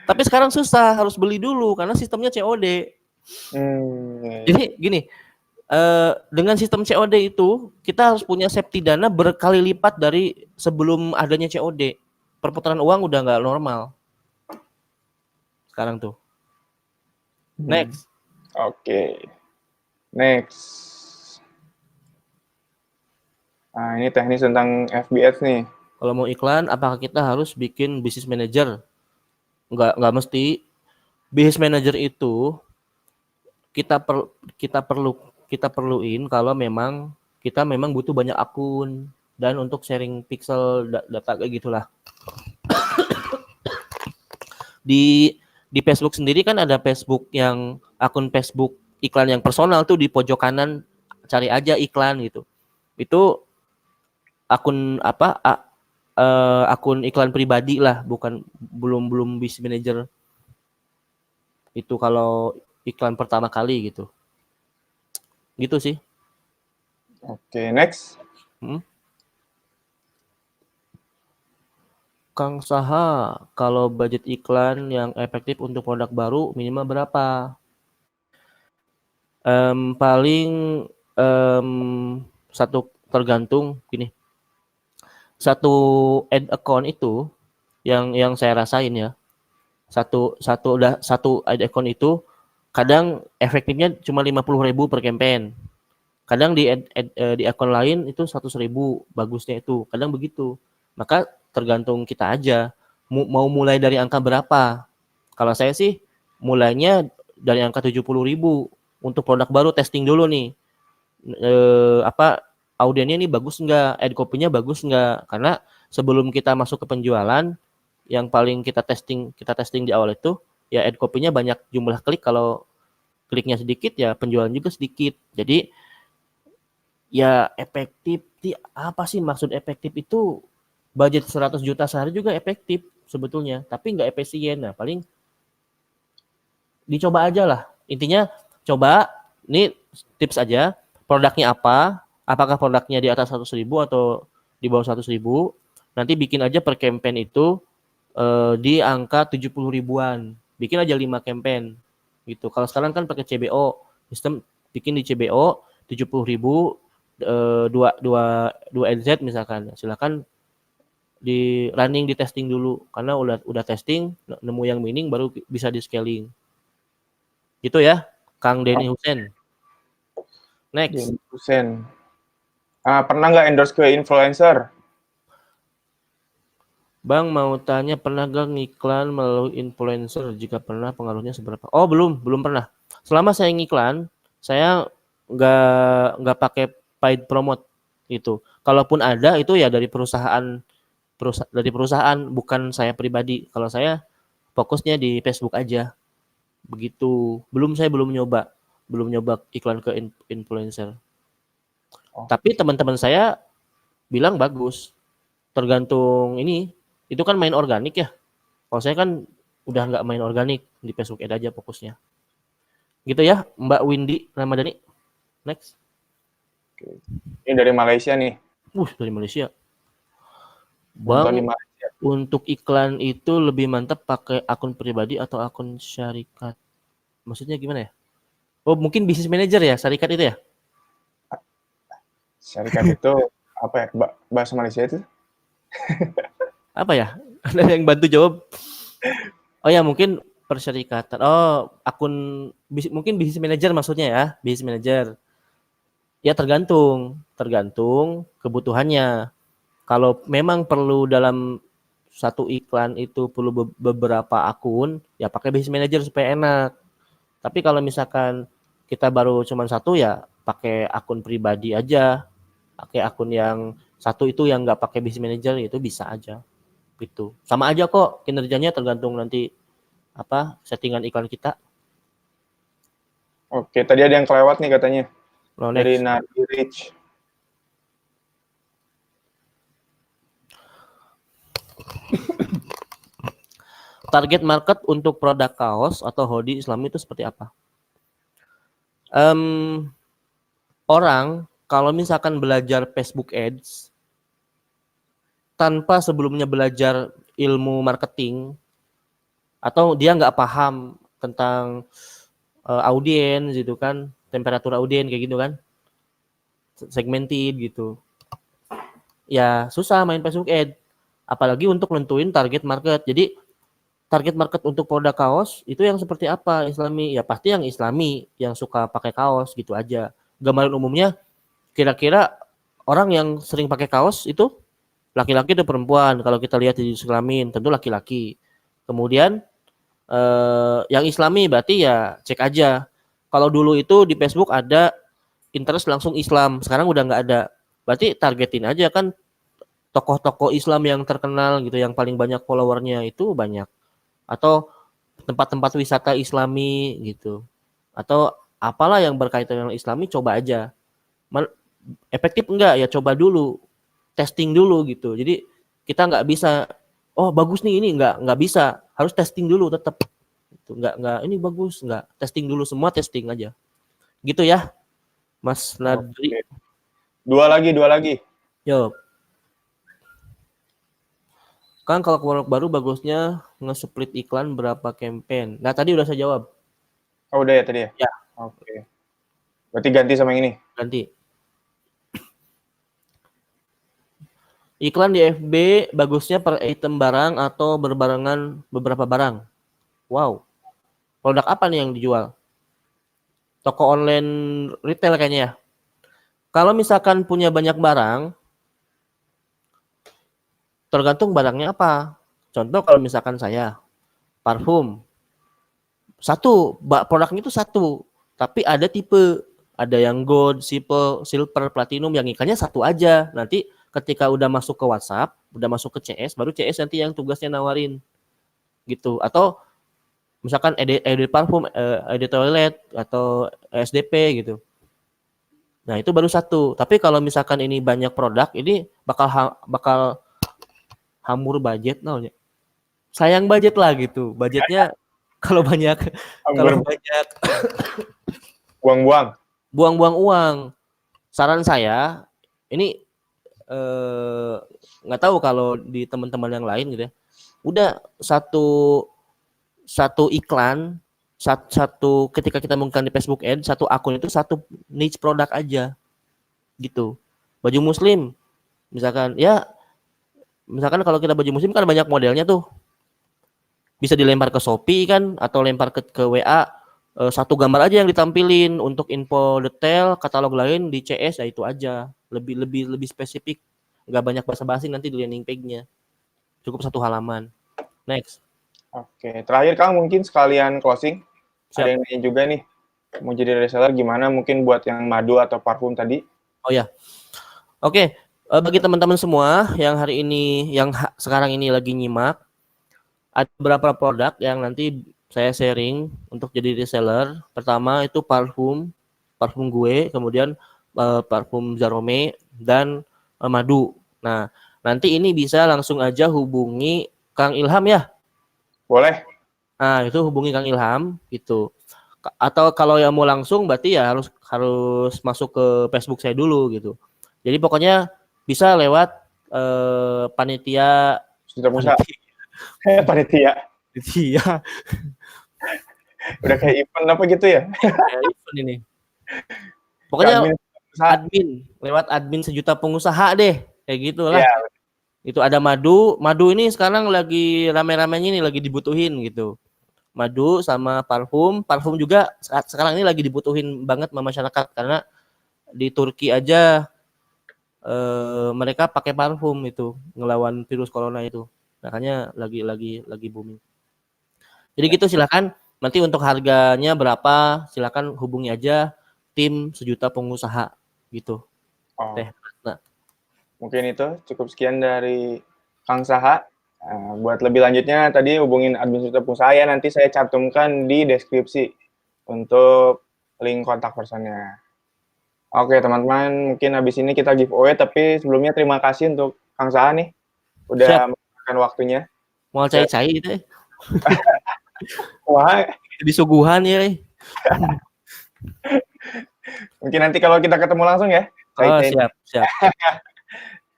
Tapi sekarang susah, harus beli dulu karena sistemnya COD. Jadi gini, dengan sistem COD itu kita harus punya safety dana berkali lipat dari sebelum adanya COD. Perputaran uang udah nggak normal sekarang tuh. Next. Oke. Next. Nah, ini teknis tentang FB Ads nih. Kalau mau iklan, apakah kita harus bikin business manager? Nggak mesti. Business manager itu kita perluin kalau memang kita butuh banyak akun dan untuk sharing pixel data kayak gitulah. Di Facebook sendiri kan ada Facebook yang akun Facebook iklan yang personal tuh di pojok kanan, cari aja iklan gitu. Itu akun akun iklan pribadi lah, belum business manager. Itu kalau iklan pertama kali gitu. Gitu sih. Oke, next. Kang Saha, kalau budget iklan yang efektif untuk produk baru minimal berapa? Paling satu tergantung gini. Satu ad account itu yang saya rasain ya. Satu ad account itu kadang efektifnya cuma 50.000 per campaign. Kadang di akun lain itu 100.000 bagusnya itu. Kadang begitu. Maka tergantung kita aja mau mulai dari angka berapa. Kalau saya sih mulainya dari angka 70.000 untuk produk baru, testing dulu nih. Audiennya ini bagus nggak, ad copy-nya bagus nggak, karena sebelum kita masuk ke penjualan yang paling kita testing di awal itu ya ad copy-nya banyak jumlah klik. Kalau kliknya sedikit ya penjualan juga sedikit. Jadi ya efektif apa sih maksud efektif itu? Budget 100 juta sehari juga efektif sebetulnya, tapi nggak efisien. Nah paling dicoba aja lah, intinya coba. Ini tips aja, produknya apa, apakah produknya di atas 100.000 atau di bawah 100.000. Nanti bikin aja per campaign itu di angka 70 ribuan, bikin aja 5 campaign gitu. Kalau sekarang kan pakai CBO, sistem bikin di CBO 70.000, dua NZ misalkan, silakan di running, di testing dulu, karena udah testing nemu yang winning baru bisa di scaling gitu ya, Kang Denny Hussein. Next. Denny Hussein. Pernah nggak endorse ke influencer? Bang mau tanya, pernah gak ngiklan melalui influencer? Jika pernah, pengaruhnya seberapa? Oh belum pernah. Selama saya ngiklan, saya nggak pakai paid promote gitu. Kalaupun ada itu ya dari perusahaan, bukan saya pribadi. Kalau saya fokusnya di Facebook aja. Begitu. Saya belum nyoba iklan ke influencer. Tapi teman-teman saya bilang bagus. Tergantung ini, itu kan main organik ya. Kalau saya kan udah nggak main organik, di Facebook Ad aja fokusnya. Gitu ya, Mbak Windy Ramadhani. Next. Ini dari Malaysia nih. Dari Malaysia. Bang, untuk iklan itu lebih mantap pakai akun pribadi atau akun syarikat? Maksudnya gimana ya? Oh, mungkin bisnis manager ya, syarikat itu ya? Syarikat itu apa ya? Bahasa Malaysia itu? Apa ya? Ada yang bantu jawab? Oh ya, mungkin persyarikatan. Oh, mungkin bisnis manager maksudnya ya, bisnis manager. Ya tergantung kebutuhannya. Kalau memang perlu dalam satu iklan itu perlu beberapa akun, ya pakai business manager supaya enak. Tapi kalau misalkan kita baru cuma satu, ya pakai akun pribadi aja. Pakai akun yang satu itu yang nggak pakai business manager, itu bisa aja. Gitu. Sama aja kok kinerjanya, tergantung nanti settingan iklan kita. Oke, tadi ada yang kelewat nih katanya. Dari Next. Nardi Rich. Target market untuk produk kaos atau hoodie Islami itu seperti apa? Orang kalau misalkan belajar Facebook Ads tanpa sebelumnya belajar ilmu marketing, atau dia nggak paham tentang audiens gitu kan, temperatur audiens kayak gitu kan, segmented gitu, ya susah main Facebook Ads, apalagi untuk nentuin target market. Jadi target market untuk produk kaos itu yang seperti apa Islami? Ya pasti yang Islami, yang suka pakai kaos gitu aja. Gambaran umumnya kira-kira orang yang sering pakai kaos itu laki-laki atau perempuan. Kalau kita lihat di kelamin tentu laki-laki. Kemudian yang Islami berarti ya cek aja. Kalau dulu itu di Facebook ada interest langsung Islam, sekarang udah nggak ada. Berarti targetin aja kan tokoh-tokoh Islam yang terkenal gitu, yang paling banyak followernya itu banyak. Atau tempat-tempat wisata Islami gitu, atau apalah yang berkaitan dengan Islami, coba aja. Efektif enggak ya coba dulu, testing dulu gitu. Jadi kita nggak bisa bagus nih ini, nggak bisa, harus testing dulu tetap gitu. Nggak ini bagus, nggak testing dulu, semua testing aja gitu ya Mas Nadri. Dua lagi Yo. Kan kalau produk baru bagusnya nge-split iklan berapa campaign. Nah, tadi udah saya jawab. Oh, udah ya tadi ya? Ya. Oke. Berarti ganti sama yang ini. Ganti. Iklan di FB bagusnya per item barang atau berbarengan beberapa barang. Wow. Produk apa nih yang dijual? Toko online retail kayaknya ya. Kalau misalkan punya banyak barang, tergantung barangnya apa. Contoh kalau misalkan saya parfum, produknya itu satu, tapi ada tipe, ada yang gold, silver, platinum, yang ikannya satu aja. Nanti ketika udah masuk ke WhatsApp, udah masuk ke CS, baru CS nanti yang tugasnya nawarin gitu. Atau misalkan edit parfum, edit toilet atau SDP gitu. Nah itu baru satu. Tapi kalau misalkan ini banyak produk, ini bakal hamur budget, namanya. Sayang budget lah gitu. Budgetnya kalau banyak buang-buang. Buang-buang uang. Saran saya, ini nggak tahu kalau di teman-teman yang lain gitu ya. Udah satu iklan, satu ketika kita menggunakan di Facebook Ads, satu akun itu satu niche produk aja gitu. Baju muslim misalkan kalau kita baju muslim kan banyak modelnya tuh, bisa dilempar ke Shopee kan, atau lempar ke WA, satu gambar aja yang ditampilin. Untuk info detail katalog lain di CS, ya itu aja, lebih spesifik, nggak banyak basa-basi nanti di landing page-nya, cukup satu halaman. Next. Oke, terakhir Kang mungkin sekalian closing. Siap. Ada yang nanya juga nih, mau jadi reseller gimana mungkin buat yang madu atau parfum tadi? Oh ya, oke. Bagi teman-teman semua yang hari ini, sekarang ini lagi nyimak, ada beberapa produk yang nanti saya sharing untuk jadi reseller. Pertama itu parfum gue, kemudian parfum Zarome dan madu. Nah, nanti ini bisa langsung aja hubungi Kang Ilham ya. Boleh. Nah, itu hubungi Kang Ilham gitu. Atau kalau yang mau langsung berarti ya harus masuk ke Facebook saya dulu gitu. Jadi pokoknya bisa lewat panitia panitia. Iya. Udah kayak event apa gitu ya? Kayak event ini. Pokoknya lewat admin sejuta pengusaha deh, kayak gitulah. Ya. Itu ada madu ini sekarang lagi rame-ramenya, ini lagi dibutuhin gitu. Madu sama parfum juga sekarang ini lagi dibutuhin banget sama masyarakat, karena di Turki aja mereka pakai parfum itu ngelawan virus corona itu. Makanya lagi booming. Jadi gitu, silakan. Nanti untuk harganya berapa, silakan hubungi aja tim sejuta pengusaha gitu. Nah, mungkin itu cukup sekian dari Kang Saha. Buat lebih lanjutnya tadi hubungin admin sejuta pengusaha ya, nanti saya cantumkan di deskripsi untuk link kontak personnya. Oke teman-teman, mungkin habis ini kita giveaway, tapi sebelumnya terima kasih untuk Kang Saha nih udah memberikan waktunya. Mau cai-cai gitu ya. Wah, disuguhan ya. Mungkin nanti kalau kita ketemu langsung ya. Oh, siap.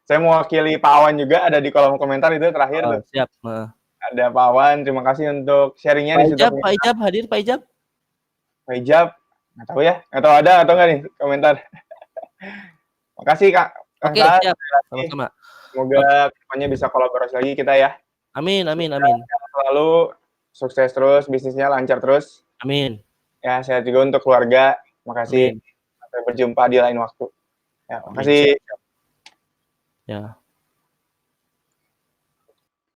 Saya mewakili Pak Awan juga, ada di kolom komentar itu terakhir tuh. Siap. Ada Pak Awan, terima kasih untuk sharingnya di situ. Pak Ijab hadir, Pak Ijab. Pak Ijab, nggak tahu ya, nggak tahu ada atau nggak nih komentar. Makasih Kak. Oke, siap. Sama-sama. Semoga kedepannya bisa kolaborasi lagi kita ya. Amin. Selalu sukses terus, bisnisnya lancar terus. Amin. Ya, sehat juga untuk keluarga. Makasih. Sampai berjumpa di lain waktu. Ya, makasih. Ya.